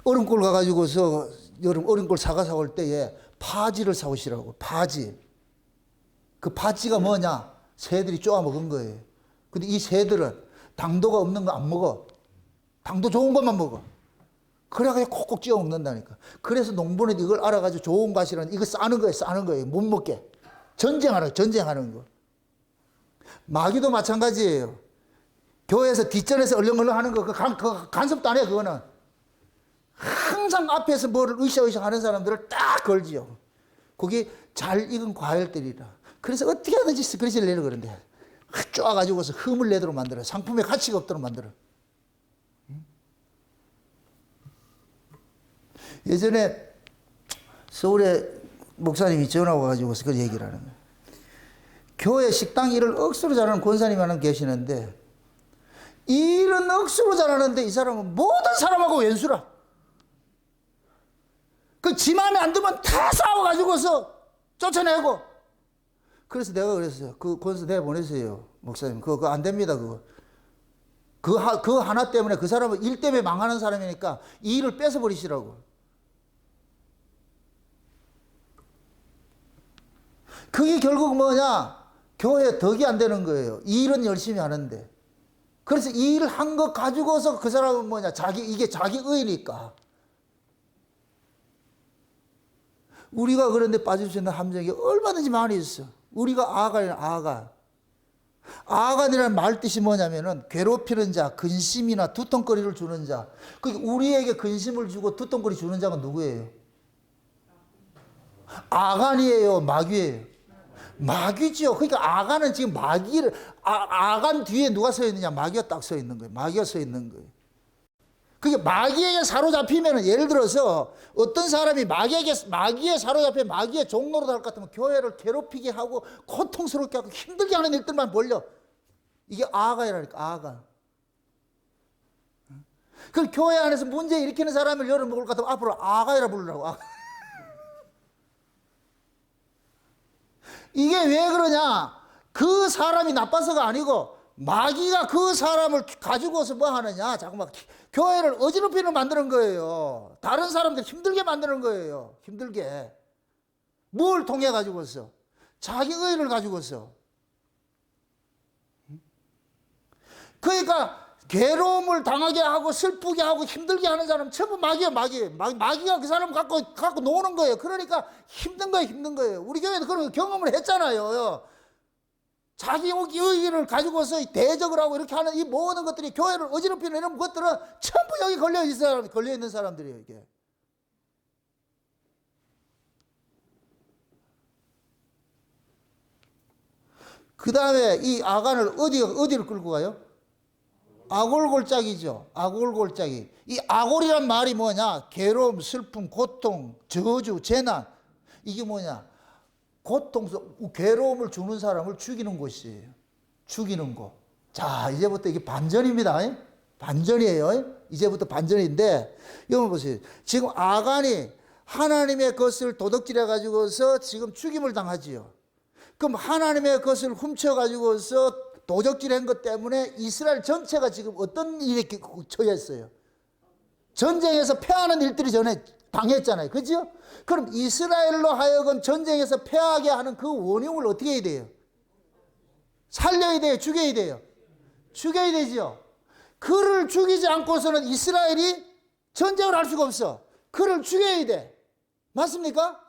얼음골 가가지고서 여름 얼음골 사과 사올 때에 파지를 사오시라고. 파지. 그 파지가 뭐냐? 새들이 쪼아 먹은 거예요. 근데 이 새들은 당도가 없는 거 안 먹어. 당도 좋은 것만 먹어. 그래가지고 콕콕 찌어 먹는다니까. 그래서 농부는 이걸 알아가지고 좋은 과실은 이거 싸는 거예요. 싸는 거예요. 못 먹게. 전쟁하는 거. 마귀도 마찬가지예요. 교회에서 뒷전에서 얼렁얼렁 하는 거, 그거 간섭도 안 해, 그거는. 항상 앞에서 뭐를 으쌰으쌰 하는 사람들을 딱 걸지요. 그게 잘 익은 과일들이라. 그래서 어떻게 하든지 스크래치를 내려 그런데 쪼아가지고서 흠을 내도록 만들어. 상품에 가치가 없도록 만들어. 예전에 서울에 목사님이 전화 와가지고서 그 얘기를 하는 거예요. 교회 식당 일을 억수로 잘하는 권사님이 하나 계시는데 일은 억수로 잘하는데 이 사람은 모든 사람하고 왼수라. 그 지 마음에 안 들면 다 싸워가지고서 쫓아내고. 그래서 내가 그랬어요. 그 권사 내가 보냈어요. 목사님. 그거 안 됩니다. 그거 하나 때문에 그 사람은 일 때문에 망하는 사람이니까 이 일을 뺏어버리시라고. 그게 결국 뭐냐? 교회에 덕이 안 되는 거예요. 이 일은 열심히 하는데. 그래서 이 일을 한 것 가지고서 그 사람은 뭐냐? 이게 자기 의니까. 우리가 그런데 빠질 수 있는 함정이 얼마든지 많이 있어. 우리가 아간이라는 말 뜻이 뭐냐면은 괴롭히는 자, 근심이나 두통거리를 주는 자. 우리에게 근심을 주고 두통거리 주는 자가 누구예요? 아간이에요? 마귀예요? 마귀지요. 그러니까 아간은 지금 마귀를, 아간 뒤에 누가 서 있느냐? 마귀가 딱 서 있는 거예요. 마귀가 서 있는 거예요. 그게 마귀에게 사로잡히면, 예를 들어서 어떤 사람이 마귀에 사로잡혀 마귀의 종로로 될 것 같으면 교회를 괴롭히게 하고 고통스럽게 하고 힘들게 하는 일들만 벌려. 이게 아간이라니까. 아간. 그 교회 안에서 문제 일으키는 사람을 여러분 먹을 것 같으면 앞으로 아가이라 부르라고. 이게 왜 그러냐? 그 사람이 나빠서가 아니고 마귀가 그 사람을 가지고서 뭐 하느냐? 자꾸 막 교회를 어지럽히는 만드는 거예요. 다른 사람들 힘들게 만드는 거예요. 힘들게. 뭘 통해 가지고서? 자기 의를 가지고서. 그러니까 괴로움을 당하게 하고 슬프게 하고 힘들게 하는 사람은 전부 마귀야, 마귀가 그 사람을 갖고 노는 거예요. 그러니까 힘든 거예요. 우리 교회도 그런 경험을 했잖아요. 자기 의의를 가지고서 대적을 하고 이렇게 하는 이 모든 것들이 교회를 어지럽히는 이런 것들은 전부 여기 걸려 있는 사람들이에요, 이게. 그 다음에 이 아간을 어디를 끌고 가요? 아골골짜기죠. 아골골짜기. 이 아골이란 말이 뭐냐? 괴로움, 슬픔, 고통, 저주, 재난. 이게 뭐냐? 고통, 괴로움을 주는 사람을 죽이는 것이에요. 죽이는 거. 자, 이제부터 이게 반전입니다. 반전이에요. 이제부터 반전인데, 여러분 보세요. 지금 아간이 하나님의 것을 도둑질해 가지고서 지금 죽임을 당하지요. 그럼 하나님의 것을 훔쳐가지고서 도적질한 것 때문에 이스라엘 전체가 지금 어떤 일에 처했어요? 전쟁에서 패하는 일들이 전에 당했잖아요. 그죠? 그럼 이스라엘로 하여금 전쟁에서 패하게 하는 그 원흉을 어떻게 해야 돼요? 살려야 돼요? 죽여야 돼요? 죽여야 되죠. 그를 죽이지 않고서는 이스라엘이 전쟁을 할 수가 없어. 그를 죽여야 돼. 맞습니까?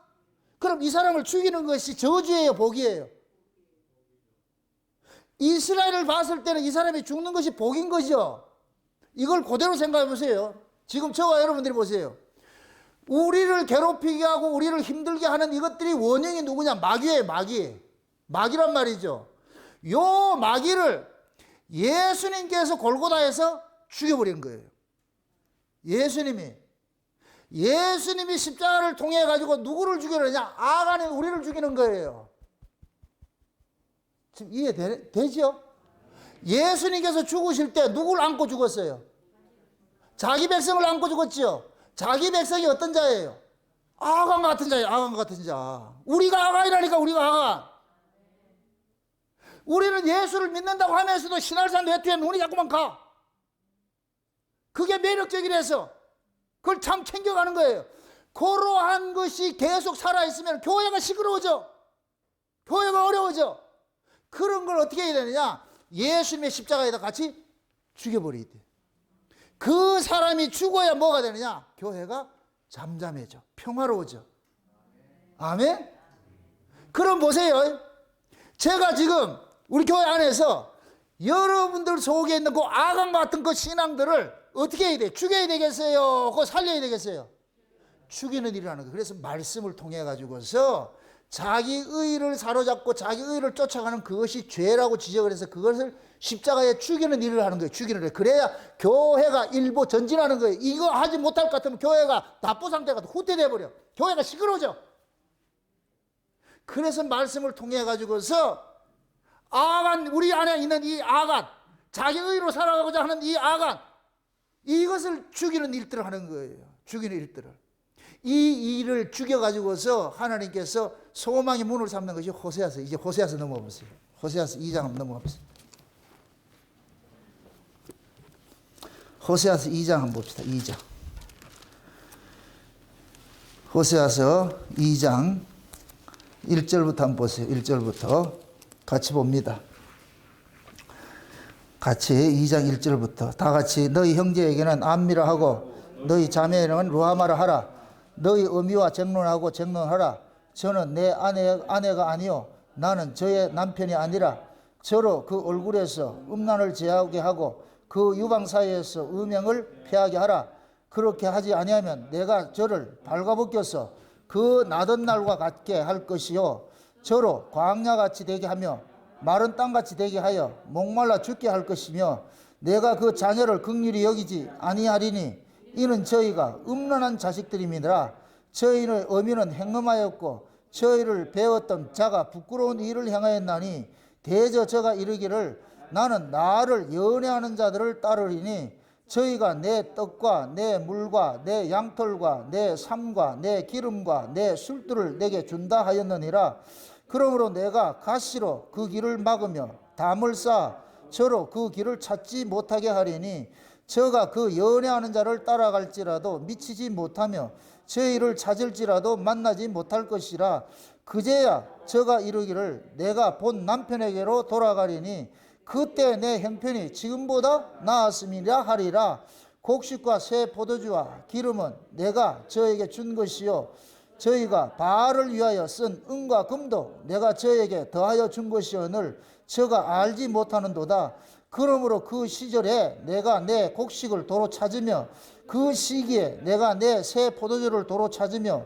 그럼 이 사람을 죽이는 것이 저주예요, 복이에요? 이스라엘을 봤을 때는 이 사람이 죽는 것이 복인 거죠. 이걸 그대로 생각해 보세요. 지금 저와 여러분들이 보세요. 우리를 괴롭히게 하고 우리를 힘들게 하는 이것들이 원흉이 누구냐? 마귀예요, 마귀. 마귀란 말이죠. 요 마귀를 예수님께서 골고다에서 죽여버린 거예요. 예수님이 십자가를 통해 가지고 누구를 죽이느냐? 아간이 우리를 죽이는 거예요. 지금 이해되죠? 예수님께서 죽으실 때 누구를 안고 죽었어요? 자기 백성을 안고 죽었죠. 자기 백성이 어떤 자예요? 아간 같은 자예요. 아간 같은 자. 우리가 아간이라니까. 우리가 아간. 우리는 예수를 믿는다고 하면서도 신할산 외투에 눈이 자꾸만 가. 그게 매력적이라서 그걸 참 챙겨가는 거예요. 그러한 것이 계속 살아있으면 교회가 시끄러워져. 교회가 어려워져. 그런 걸 어떻게 해야 되느냐? 예수님의 십자가에다 같이 죽여버려야 돼. 그 사람이 죽어야 뭐가 되느냐? 교회가 잠잠해져. 평화로워져. 아멘? 그럼 보세요. 제가 지금 우리 교회 안에서 여러분들 속에 있는 그 아간 같은 그 신앙들을 어떻게 해야 돼? 죽여야 되겠어요? 그거 살려야 되겠어요? 죽이는 일을 하는 거예요. 그래서 말씀을 통해 가지고서 자기 의를 사로잡고 자기 의를 쫓아가는 그것이 죄라고 지적을 해서 그것을 십자가에 죽이는 일을 하는 거예요. 죽이는 거예요. 그래야 교회가 일부 전진하는 거예요. 이거 하지 못할 것 같으면 교회가 납부 상태가 후퇴돼 버려. 교회가 시끄러워져. 그래서 말씀을 통해 가지고서 아간, 우리 안에 있는 이 아간, 자기 의로 살아가고자 하는 이 아간, 이것을 죽이는 일들을 하는 거예요. 죽이는 일들을. 이 일을 죽여가지고서 하나님께서 소망의 문을 삼는 것이 호세아서. 이제 호세아서 넘어가 보세요. 호세아서 2장 한번 넘어가 보세요. 호세아서 2장 한번 봅시다. 2장. 호세아서 2장 1절부터 한번 보세요. 1절부터 같이 봅니다. 같이 2장 1절부터 다 같이 너희 형제에게는 암미라 하고 너희 자매에게는 루하마라 하라. 너희 어미와 쟁론하고 쟁론하라. 저는 내 아내가 아니요 나는 저의 남편이 아니라 저로 그 얼굴에서 음란을 제하게 하고 그 유방 사이에서 음행을 피하게 하라. 그렇게 하지 아니하면 내가 저를 발가벗겨서 그 나던 날과 같게 할 것이요 저로 광야같이 되게 하며 마른 땅같이 되게 하여 목말라 죽게 할 것이며 내가 그 자녀를 긍휼히 여기지 아니하리니 이는 저희가 음란한 자식들임이니라. 저희의 어미는 행음하였고 저희를 배웠던 자가 부끄러운 일을 행하였나니 대저 저가 이르기를 나는 나를 연애하는 자들을 따르리니 저희가 내 떡과 내 물과 내 양털과 내 삶과 내 기름과 내 술들을 내게 준다 하였느니라. 그러므로 내가 가시로 그 길을 막으며 담을 쌓아 저로 그 길을 찾지 못하게 하리니 저가 그 연애하는 자를 따라갈지라도 미치지 못하며 저희를 찾을지라도 만나지 못할 것이라. 그제야 저가 이르기를 내가 본 남편에게로 돌아가리니 그때 내 형편이 지금보다 나았음이라 하리라. 곡식과 새 포도주와 기름은 내가 저에게 준 것이요 저희가 바알을 위하여 쓴 은과 금도 내가 저에게 더하여 준 것이오늘 저가 알지 못하는도다. 그러므로 그 시절에 내가 내 곡식을 도로 찾으며 그 시기에 내가 내 새 포도주를 도로 찾으며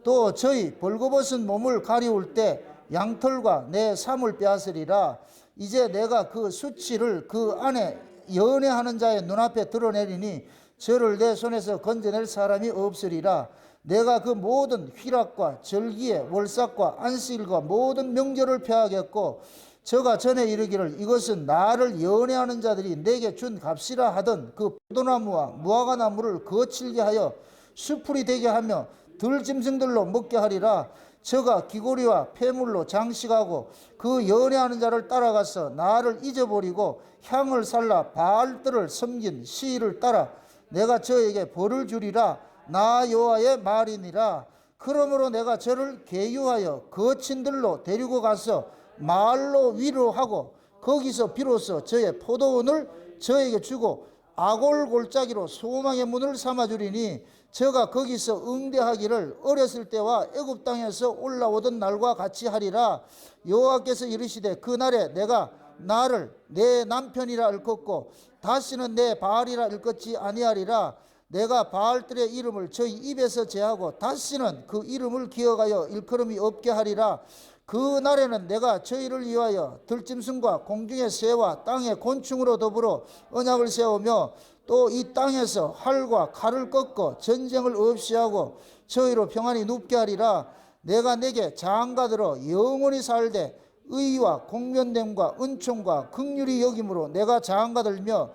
또 저희 벌거벗은 몸을 가리울 때 양털과 내 삶을 빼앗으리라. 이제 내가 그 수치를 그 안에 연애하는 자의 눈앞에 드러내리니 저를 내 손에서 건져낼 사람이 없으리라. 내가 그 모든 휘락과 절기에 월삭과 안식일과 모든 명절을 폐하겠고 저가 전에 이르기를 이것은 나를 연애하는 자들이 내게 준 값이라 하던 그 포도나무와 무화과나무를 거칠게 하여 수풀이 되게 하며 들짐승들로 먹게 하리라. 저가 귀고리와 폐물로 장식하고 그 연애하는 자를 따라가서 나를 잊어버리고 향을 살라 바알들을 섬긴 시일을 따라 내가 저에게 벌을 주리라. 나 여호와의 말이니라. 그러므로 내가 저를 계유하여 거친들로 데리고 가서 마을로 위로하고 거기서 비로소 저의 포도원을 저에게 주고 아골 골짜기로 소망의 문을 삼아주리니 저가 거기서 응대하기를 어렸을 때와 애굽 땅에서 올라오던 날과 같이 하리라. 여호와께서 이르시되 그날에 내가 나를 내 남편이라 일컫고 다시는 내 바알이라 일컫지 아니하리라. 내가 바알들의 이름을 저희 입에서 제하고 다시는 그 이름을 기억하여 일컬음이 없게 하리라. 그 날에는 내가 저희를 위하여 들짐승과 공중의 새와 땅의 곤충으로 더불어 언약을 세우며 또 이 땅에서 활과 칼을 꺾고 전쟁을 없이 하고 저희로 평안히 눕게 하리라. 내가 내게 장가들어 영원히 살되 의와 공면됨과 은총과 긍휼히 여김으로 내가 장가들며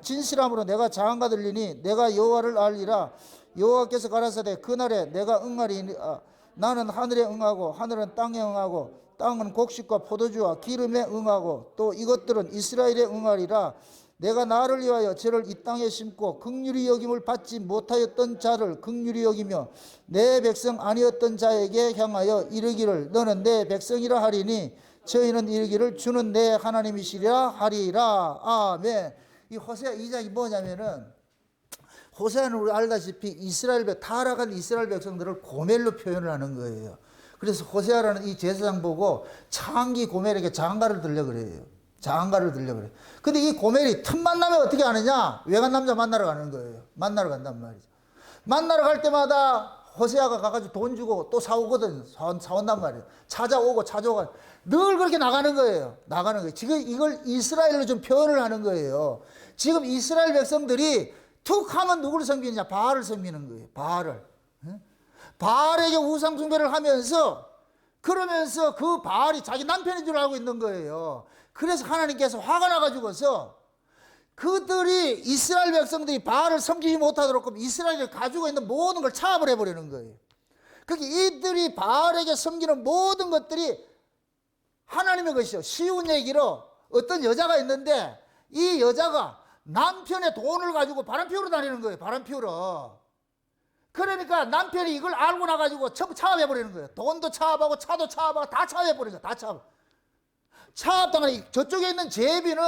진실함으로 내가 장가들리니 내가 여호와를 알리라. 여호와께서 가라사대 그날에 내가 응하리니 나는 하늘에 응하고 하늘은 땅에 응하고 땅은 곡식과 포도주와 기름에 응하고 또 이것들은 이스라엘에 응하리라. 내가 나를 위하여 저를 이 땅에 심고 긍휼히 여김을 받지 못하였던 자를 긍휼히 여기며 내 백성 아니었던 자에게 향하여 이르기를 너는 내 백성이라 하리니 저희는 이르기를 주는 내 하나님이시리라 하리라. 아멘. 이 호세아 2장이 뭐냐면은 호세아는 우리 알다시피 타락한 이스라엘 백성들을 고멜로 표현을 하는 거예요. 그래서 호세아라는 이 제사장 보고 창기 고멜에게 장가를 들려 그래요. 장가를 들려 그래요. 근데 이 고멜이 틈만 나면 어떻게 하느냐? 외간 남자 만나러 가는 거예요. 만나러 간단 말이죠. 만나러 갈 때마다 호세아가 가가지고 돈 주고 또 사오거든. 사온단 말이에요. 찾아오고 늘 그렇게 나가는 거예요. 나가는 거예요. 지금 이걸 이스라엘로 좀 표현을 하는 거예요. 지금 이스라엘 백성들이 툭 하면 누구를 섬기느냐? 바알을 섬기는 거예요. 바알을. 바알에게 우상 숭배를 하면서 그러면서 그 바알이 자기 남편인 줄 알고 있는 거예요. 그래서 하나님께서 화가 나가지고서 그들이 이스라엘 백성들이 바알을 섬기지 못하도록 이스라엘이 가지고 있는 모든 걸 차압을 해버리는 거예요. 그러니까 이들이 바알에게 섬기는 모든 것들이 하나님의 것이요. 쉬운 얘기로 어떤 여자가 있는데 이 여자가 남편의 돈을 가지고 바람 피우러 다니는 거예요. 바람 피우러. 그러니까 남편이 이걸 알고 나가지고 전부 차압해버리는 거예요. 돈도 차압하고 차도 차압하고 다 차압해버리는 거예요. 다 차압. 차압당한 저쪽에 있는 제비는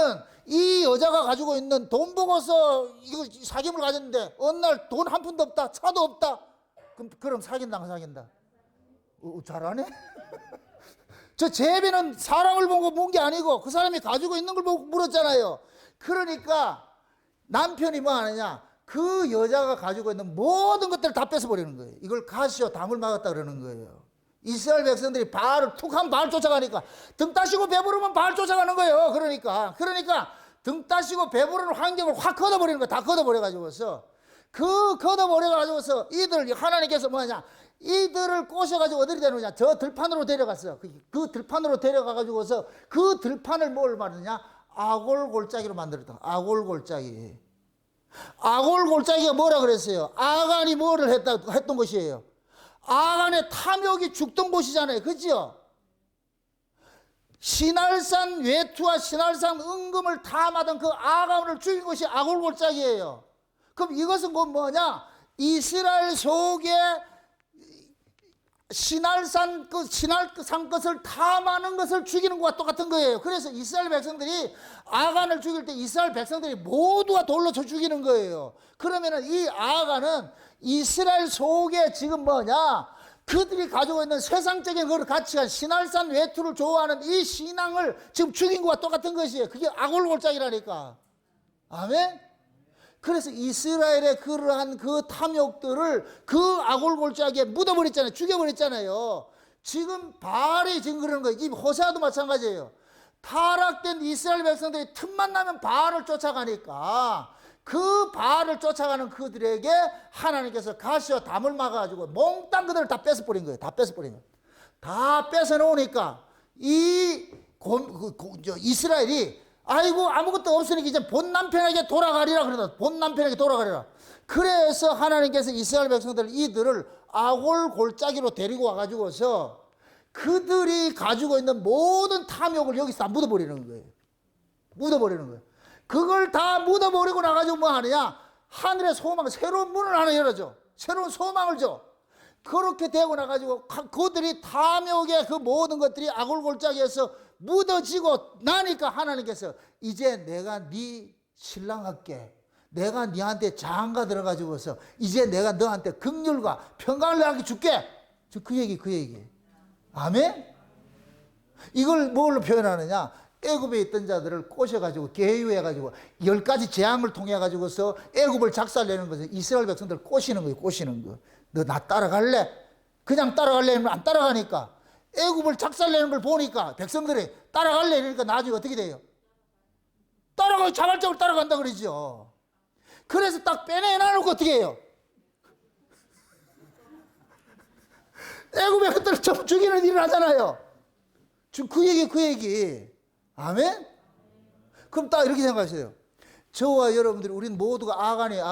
이 여자가 가지고 있는 돈 보고서 이거 사귐을 가졌는데 어느 날 돈 한 푼도 없다. 차도 없다. 그럼 사귄다 안 사귄다? 잘하네. 저 제비는 사람을 보고 문 게 아니고 그 사람이 가지고 있는 걸 보고 물었잖아요. 그러니까 남편이 뭐 하느냐? 그 여자가 가지고 있는 모든 것들을 다 뺏어버리는 거예요. 이걸 가시오 담을 막았다 그러는 거예요. 이스라엘 백성들이 바알을 툭 하면 바알 쫓아가니까 등 따시고 배부르면 바알 쫓아가는 거예요. 그러니까 등 따시고 배부르는 환경을 확 걷어버리는 거예요. 다 걷어버려가지고서 걷어버려가지고서 이들 하나님께서 뭐냐? 이들을 꼬셔가지고 어디로 데려오냐? 저 들판으로 데려갔어요. 그 들판으로 데려가가지고서 그 들판을 뭘 말하느냐? 아골골짜기로 만들었다. 아골골짜기. 아골골짜기가 뭐라 그랬어요? 아간이 뭐를 했던 것이에요? 아간의 탐욕이 죽던 곳이잖아요. 그죠? 시날산 외투와 시날산 은금을 탐하던 그 아간을 죽인 것이 아골골짜기예요. 그럼 이것은 뭐냐? 이스라엘 속에 시날산 것을 탐하는 것을 죽이는 것과 똑같은 거예요. 그래서 이스라엘 백성들이 아간을 죽일 때 이스라엘 백성들이 모두가 돌로 쳐 죽이는 거예요. 그러면은 이 아간은 이스라엘 속에 지금 뭐냐? 그들이 가지고 있는 세상적인 그 가치관, 시날산 외투를 좋아하는 이 신앙을 지금 죽인 것과 똑같은 것이에요. 그게 아골골짜기라니까. 아멘? 그래서 이스라엘의 그러한 그 탐욕들을 그 아골골짜기에 묻어버렸잖아요. 죽여버렸잖아요. 지금 바알이 지금 그러는 거예요. 이 호세아도 마찬가지예요. 타락된 이스라엘 백성들이 틈만 나면 바알을 쫓아가니까 그 바알을 쫓아가는 그들에게 하나님께서 가시와 담을 막아가지고 몽땅 그들을 다 뺏어버린 거예요. 다 뺏어버린 거예요. 다 뺏어놓으니까 이스라엘이 아이고 아무것도 없으니까 이제 본 남편에게 돌아가리라 그러다. 본 남편에게 돌아가리라. 그래서 하나님께서 이스라엘 백성들 이들을 아골골짜기로 데리고 와가지고서 그들이 가지고 있는 모든 탐욕을 여기서 다 묻어버리는 거예요. 묻어버리는 거예요. 그걸 다 묻어버리고 나가지고 뭐 하느냐? 하늘의 소망, 새로운 문을 하나 열어줘. 새로운 소망을 줘. 그렇게 되고 나가지고 그들이 탐욕의 그 모든 것들이 아골골짜기에서 묻어지고 나니까 하나님께서 이제 내가 네 신랑 할게. 내가 네한테 장가 들어가지고서 이제 내가 너한테 긍휼과 평강을 내게 줄게. 그 얘기. 아멘? 이걸 뭘로 표현하느냐? 애굽에 있던 자들을 꼬셔가지고 계유해가지고 10가지 재앙을 통해가지고서 애굽을 작살내는 것은 이스라엘 백성들을 꼬시는 거예요. 꼬시는 거. 너 나 따라갈래? 그냥 따라갈래? 안 따라가니까. 애굽을 작살내는 걸 보니까 백성들이 따라갈래? 이러니까 나중에 어떻게 돼요? 자발적으로 따라간다 그러죠. 그래서 딱 빼내놔놓고 어떻게 해요? 애굽의 것들을 좀 죽이는 일을 하잖아요. 그 얘기. 아멘? 그럼 딱 이렇게 생각하세요. 저와 여러분들이 우린 모두가 아간이에요.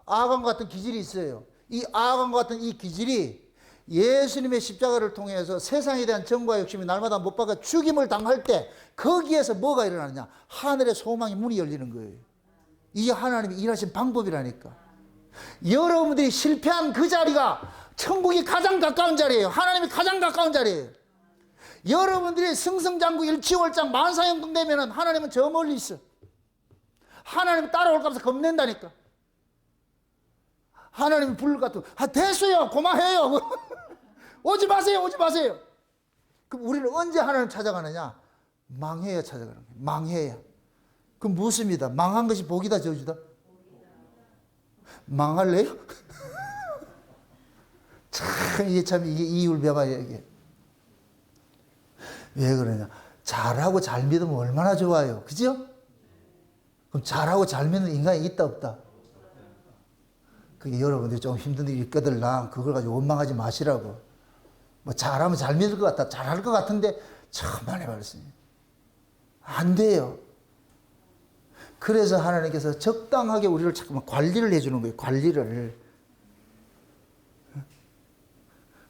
아간 같은 기질이 있어요. 이 아간 같은 이 기질이 예수님의 십자가를 통해서 세상에 대한 정과 욕심이 날마다 못 박아 죽임을 당할 때 거기에서 뭐가 일어나느냐? 하늘의 소망의 문이 열리는 거예요. 이게 하나님이 일하신 방법이라니까. 여러분들이 실패한 그 자리가 천국이 가장 가까운 자리예요. 하나님이 가장 가까운 자리예요. 여러분들이 승승장구 일치월장 만사형통 되면은 하나님은 저 멀리 있어. 하나님 따라올까 봐서 겁낸다니까. 하나님이 부를 것 같아. 됐어요. 고마해요. 오지 마세요. 그럼 우리는 언제 하나님 찾아가느냐? 망해야 찾아가는 거예요. 망해야. 그럼 무엇입니다? 망한 것이 복이다, 저주다? 망할래요? 이게 이율배반이야, 이게. 왜 그러냐? 잘하고 잘 믿으면 얼마나 좋아요. 그죠? 그럼 잘하고 잘 믿는 인간이 있다, 없다? 그게 여러분들이 좀 힘든 일이 있거들랑 그걸 가지고 원망하지 마시라고. 뭐 잘하면 잘 믿을 것 같다. 잘할 것 같은데 천만의 말씀이에요. 안 돼요. 그래서 하나님께서 적당하게 우리를 잠깐만 관리를 해주는 거예요. 관리를.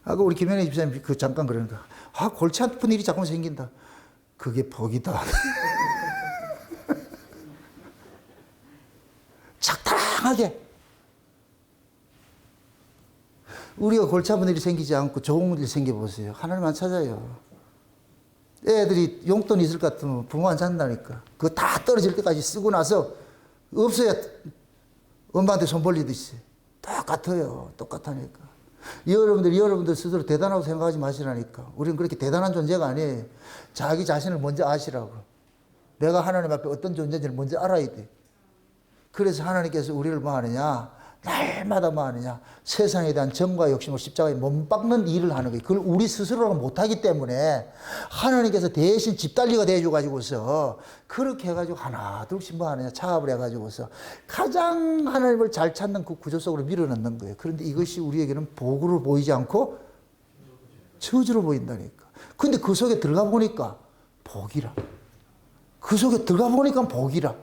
아까 우리 김현희 집사님 잠깐 그러니까 골치 아픈 일이 자꾸 생긴다. 그게 복이다. 적당하게. 우리가 골치 아픈 일이 생기지 않고 좋은 일이 생겨보세요. 하나님 안 찾아요. 애들이 용돈 있을 것 같으면 부모 안 찾는다니까. 그거 다 떨어질 때까지 쓰고 나서 없어야 엄마한테 손 벌리듯이. 똑같다니까. 여러분들 스스로 대단하고 생각하지 마시라니까. 우리는 그렇게 대단한 존재가 아니에요. 자기 자신을 먼저 아시라고. 내가 하나님 앞에 어떤 존재인지를 먼저 알아야 돼. 그래서 하나님께서 우리를 뭐 하느냐? 날마다 뭐 하느냐? 세상에 대한 정과 욕심을 십자가에 못 박는 일을 하는 거예요. 그걸 우리 스스로가 못하기 때문에 하나님께서 대신 집달리가 되어줘가지고서 그렇게 해가지고 하나 둘씩 뭐 하느냐? 차압을 해가지고서 가장 하나님을 잘 찾는 그 구조 속으로 밀어넣는 거예요. 그런데 이것이 우리에게는 복으로 보이지 않고 저주로 보인다니까. 근데 그 속에 들어가 보니까 복이라. 그 속에 들어가 보니까 복이라.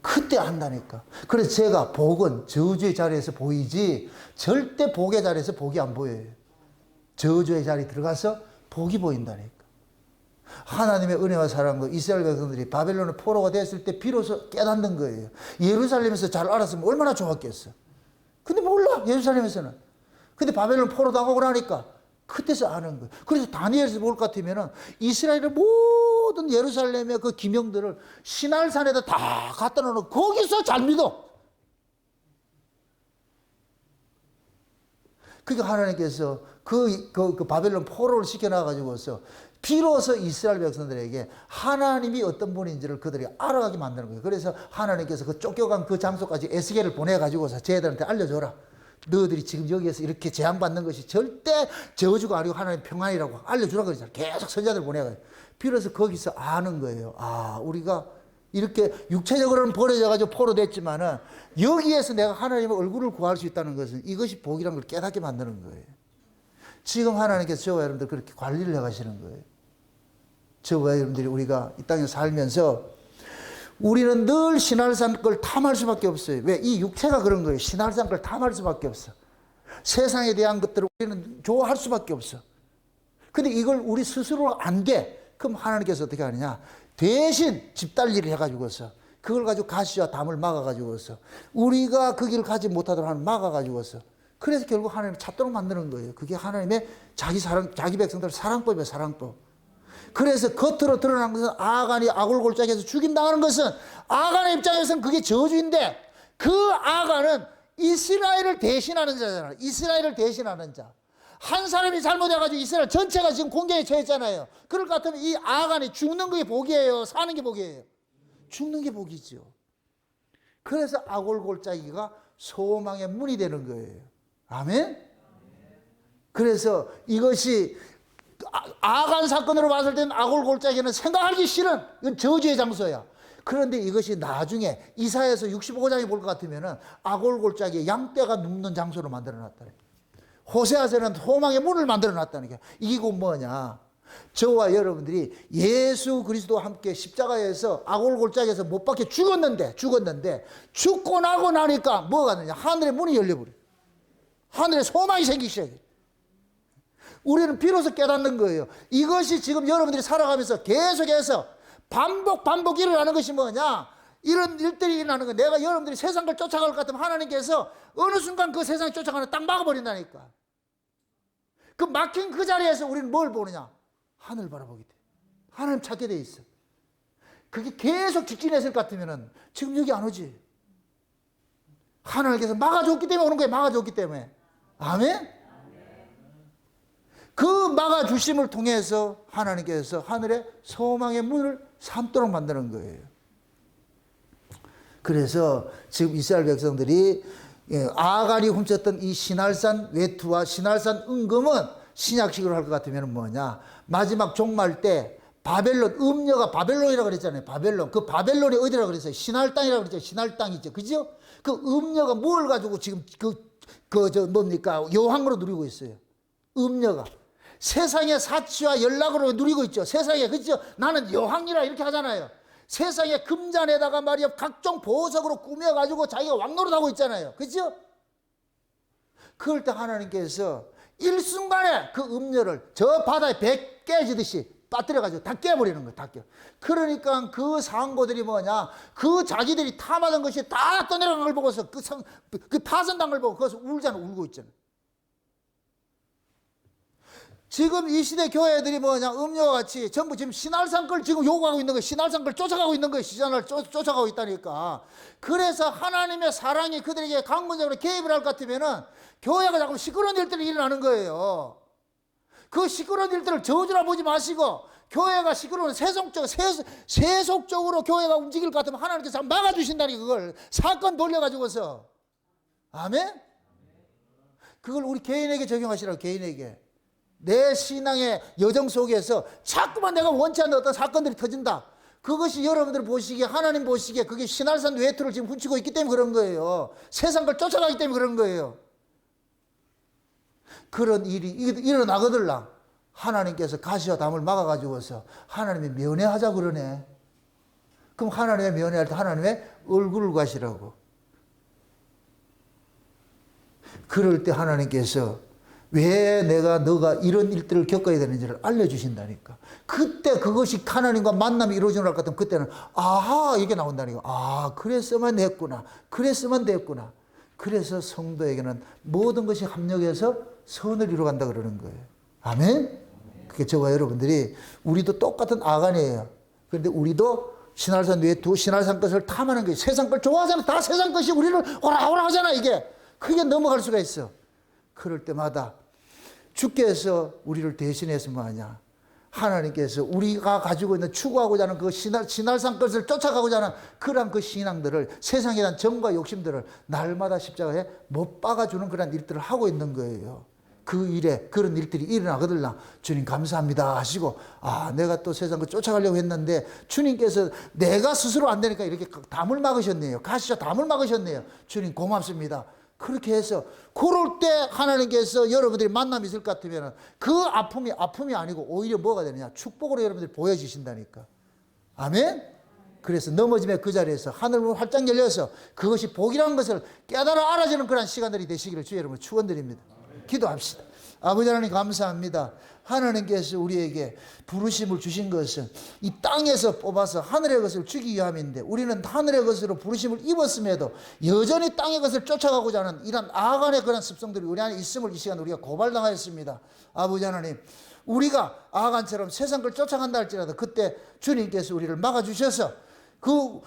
그때 안다니까. 그래서 제가 복은 저주의 자리에서 보이지 절대 복의 자리에서 복이 안 보여요. 저주의 자리에 들어가서 복이 보인다니까. 하나님의 은혜와 사랑도 이스라엘 백성들이 바벨론의 포로가 됐을 때 비로소 깨닫는 거예요. 예루살렘에서 잘 알았으면 얼마나 좋았겠어. 근데 몰라, 예루살렘에서는. 근데 바벨론 포로 당하고 나니까 그때서 아는 거예요. 그래서 다니엘에서 볼 것 같으면 이스라엘의 모든 예루살렘의 그 기명들을 시날산에다 다 갖다 놓는 거기서 잘 믿어. 그러니까 하나님께서 그 바벨론 포로를 시켜놔가지고서 비로소 이스라엘 백성들에게 하나님이 어떤 분인지를 그들이 알아가게 만드는 거예요. 그래서 하나님께서 그 쫓겨간 그 장소까지 에스겔을 보내가지고서 쟤들한테 알려줘라. 너희들이 지금 여기에서 이렇게 재앙받는 것이 절대 저주가 아니고 하나님 평안이라고 알려주라 그러잖아요. 계속 선자들 보내가지고. 비로소 거기서 아는 거예요. 아, 우리가 이렇게 육체적으로는 버려져가지고 포로 됐지만은 여기에서 내가 하나님의 얼굴을 구할 수 있다는 것은 이것이 복이라는 걸 깨닫게 만드는 거예요. 지금 하나님께서 저와 여러분들 그렇게 관리를 해가시는 거예요. 저와 여러분들이 우리가 이 땅에 살면서 우리는 늘 신할산 걸 탐할 수밖에 없어요. 왜? 이 육체가 그런 거예요. 신할산 걸 탐할 수밖에 없어. 세상에 대한 것들을 우리는 좋아할 수밖에 없어. 근데 이걸 우리 스스로 안 돼. 그럼 하나님께서 어떻게 하느냐? 대신 집달리를 해가지고서 그걸 가지고 가시와 담을 막아가지고서 우리가 그 길을 가지 못하도록 하는 막아가지고서 그래서 결국 하나님을 찾도록 만드는 거예요. 그게 하나님의 자기 백성들 사랑법이에요. 사랑법. 그래서 겉으로 드러난 것은 아간이 아골골짜기에서 죽임당하는 것은 아간의 입장에서는 그게 저주인데 그 아간은 이스라엘을 대신하는 자잖아요. 이스라엘을 대신하는 자. 한 사람이 잘못해가지고 이스라엘 전체가 지금 공격에 처했잖아요. 그럴 것 같으면 이 아간이 죽는 게 복이에요? 사는 게 복이에요? 죽는 게 복이죠. 그래서 아골골짜기가 소망의 문이 되는 거예요. 아멘? 그래서 이것이 아간 사건으로 봤을 때는 아골골짜기는 생각하기 싫은 이건 저주의 장소야. 그런데 이것이 나중에 이사야서 65장에 볼 것 같으면 아골골짜기에 양떼가 눕는 장소로 만들어놨다. 호세아서는 소망의 문을 만들어놨다는 게 이게 곧 뭐냐. 저와 여러분들이 예수 그리스도와 함께 십자가에서 아골골짜기에서 못 박혀 죽었는데 죽고 나고 나니까 뭐가 되냐. 하늘의 문이 열려버려. 하늘에 소망이 생기기 시작해. 우리는 비로소 깨닫는 거예요. 이것이 지금 여러분들이 살아가면서 계속해서 반복 일어나는 것이 뭐냐. 이런 일들이 일어나는 거예요. 내가 여러분들이 세상을 쫓아갈 것 같으면 하나님께서 어느 순간 그 세상을 쫓아가는 딱 막아버린다니까. 그 막힌 그 자리에서 우리는 뭘 보느냐. 하늘 바라보게 돼. 하나님 찾게 돼 있어. 그게 계속 직진했을 것 같으면 지금 여기 안 오지. 하나님께서 막아줬기 때문에 오는 거예요. 막아줬기 때문에. 아멘? 그 막아주심을 통해서 하나님께서 하늘의 소망의 문을 삼도록 만드는 거예요. 그래서 지금 이스라엘 백성들이 아간이 훔쳤던 이 신할산 외투와 신할산 은금은 신약식으로 할 것 같으면 뭐냐. 마지막 종말 때 바벨론, 음녀가 바벨론이라고 그랬잖아요. 바벨론. 그 바벨론이 어디라고 그랬어요? 신할 땅이라고 그랬죠. 신할 땅이죠. 그죠? 그 음녀가 뭘 가지고 지금 뭡니까? 여왕으로 누리고 있어요. 음녀가. 세상의 사치와 연락으로 누리고 있죠. 세상에, 그죠? 나는 여왕이라 이렇게 하잖아요. 세상의 금잔에다가 말이야 각종 보석으로 꾸며가지고 자기가 왕노릇 하고 있잖아요. 그죠? 그럴 때 하나님께서 일순간에 그 음녀를 저 바다에 배 깨지듯이 빠뜨려가지고 다 깨버리는 거예요. 다 깨. 그러니까 그 상고들이 뭐냐. 그 자기들이 탐하던 것이 다 떠내려간 걸 보고서 그 파손단 걸 보고 거기서 울고 있잖아요. 지금 이 시대 교회들이 뭐냐. 음료와 같이 전부 지금 신할산 걸 지금 요구하고 있는 거예요. 신할산 걸 쫓아가고 있는 거예요. 시장을 쫓아가고 있다니까. 그래서 하나님의 사랑이 그들에게 강권적으로 개입을 할 것 같으면은 교회가 자꾸 시끄러운 일들이 일어나는 거예요. 그 시끄러운 일들을 저주라 보지 마시고 교회가 시끄러운 세속적으로 교회가 움직일 것 같으면 하나님께서 막아주신다니. 그걸 사건 돌려가지고서. 아멘? 그걸 우리 개인에게 적용하시라고. 개인에게. 내 신앙의 여정 속에서 자꾸만 내가 원치 않는 어떤 사건들이 터진다. 그것이 여러분들 보시기에, 하나님 보시기에 그게 신할산 외투를 지금 훔치고 있기 때문에 그런 거예요. 세상 걸 쫓아가기 때문에 그런 거예요. 그런 일이 일어나거들라 하나님께서 가시와 담을 막아가지고서 하나님이 면회하자 그러네. 그럼 하나님의 면회할 때 하나님의 얼굴을 가시라고. 그럴 때 하나님께서 왜 너가 이런 일들을 겪어야 되는지를 알려주신다니까. 그때 그것이 하나님과 만남이 이루어지는 것 같으면 그때는 아하 이게 나온다니까. 아 그랬으면 됐구나. 그랬으면 됐구나. 그래서 성도에게는 모든 것이 합력해서 선을 이루어간다 그러는 거예요. 아멘? 그게 저와 여러분들이 우리도 똑같은 아간이에요. 그런데 우리도 신할산 위에 두 신할산 것을 탐하는 거예요. 세상 걸 좋아하잖아. 다 세상 것이 우리를 오라 하잖아 이게. 그게 넘어갈 수가 있어. 그럴 때마다 주께서 우리를 대신해서 뭐하냐. 하나님께서 우리가 가지고 있는 추구하고자 하는 그 신할산 것을 쫓아가고자 하는 그런 그 신앙들을 세상에 대한 정과 욕심들을 날마다 십자가에 못 박아주는 그런 일들을 하고 있는 거예요. 그 일에 그런 일들이 일어나거든요. 주님 감사합니다 하시고 내가 또 세상 거 쫓아가려고 했는데 주님께서 내가 스스로 안 되니까 이렇게 담을 막으셨네요. 가시죠. 담을 막으셨네요. 주님 고맙습니다. 그렇게 해서 그럴 때 하나님께서 여러분들이 만남이 있을 것 같으면 그 아픔이 아니고 오히려 뭐가 되느냐. 축복으로 여러분들이 보여주신다니까. 아멘? 그래서 넘어짐의 그 자리에서 하늘문 활짝 열려서 그것이 복이라는 것을 깨달아 알아지는 그런 시간들이 되시기를 주의 여러분 축원드립니다. 기도합시다. 아버지 하나님 감사합니다. 하나님께서 우리에게 부르심을 주신 것은 이 땅에서 뽑아서 하늘의 것을 주기 위함인데 우리는 하늘의 것으로 부르심을 입었음에도 여전히 땅의 것을 쫓아가고자 하는 이런 아간의 그런 습성들이 우리 안에 있음을 이 시간 우리가 고발당하였습니다. 아버지 하나님 우리가 아간처럼 세상 걸 쫓아간다 할지라도 그때 주님께서 우리를 막아주셔서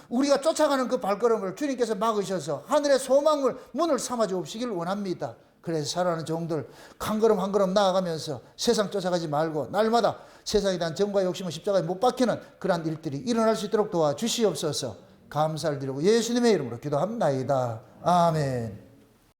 우리가 쫓아가는 그 발걸음을 주님께서 막으셔서 하늘의 소망을 문을 삼아 주옵시기를 원합니다. 그래서 살아가는 종들 한 걸음 한 걸음 나아가면서 세상 쫓아가지 말고 날마다 세상에 대한 정과 욕심을 십자가에 못 박히는 그러한 일들이 일어날 수 있도록 도와주시옵소서. 감사를 드리고 예수님의 이름으로 기도합나이다. 아멘.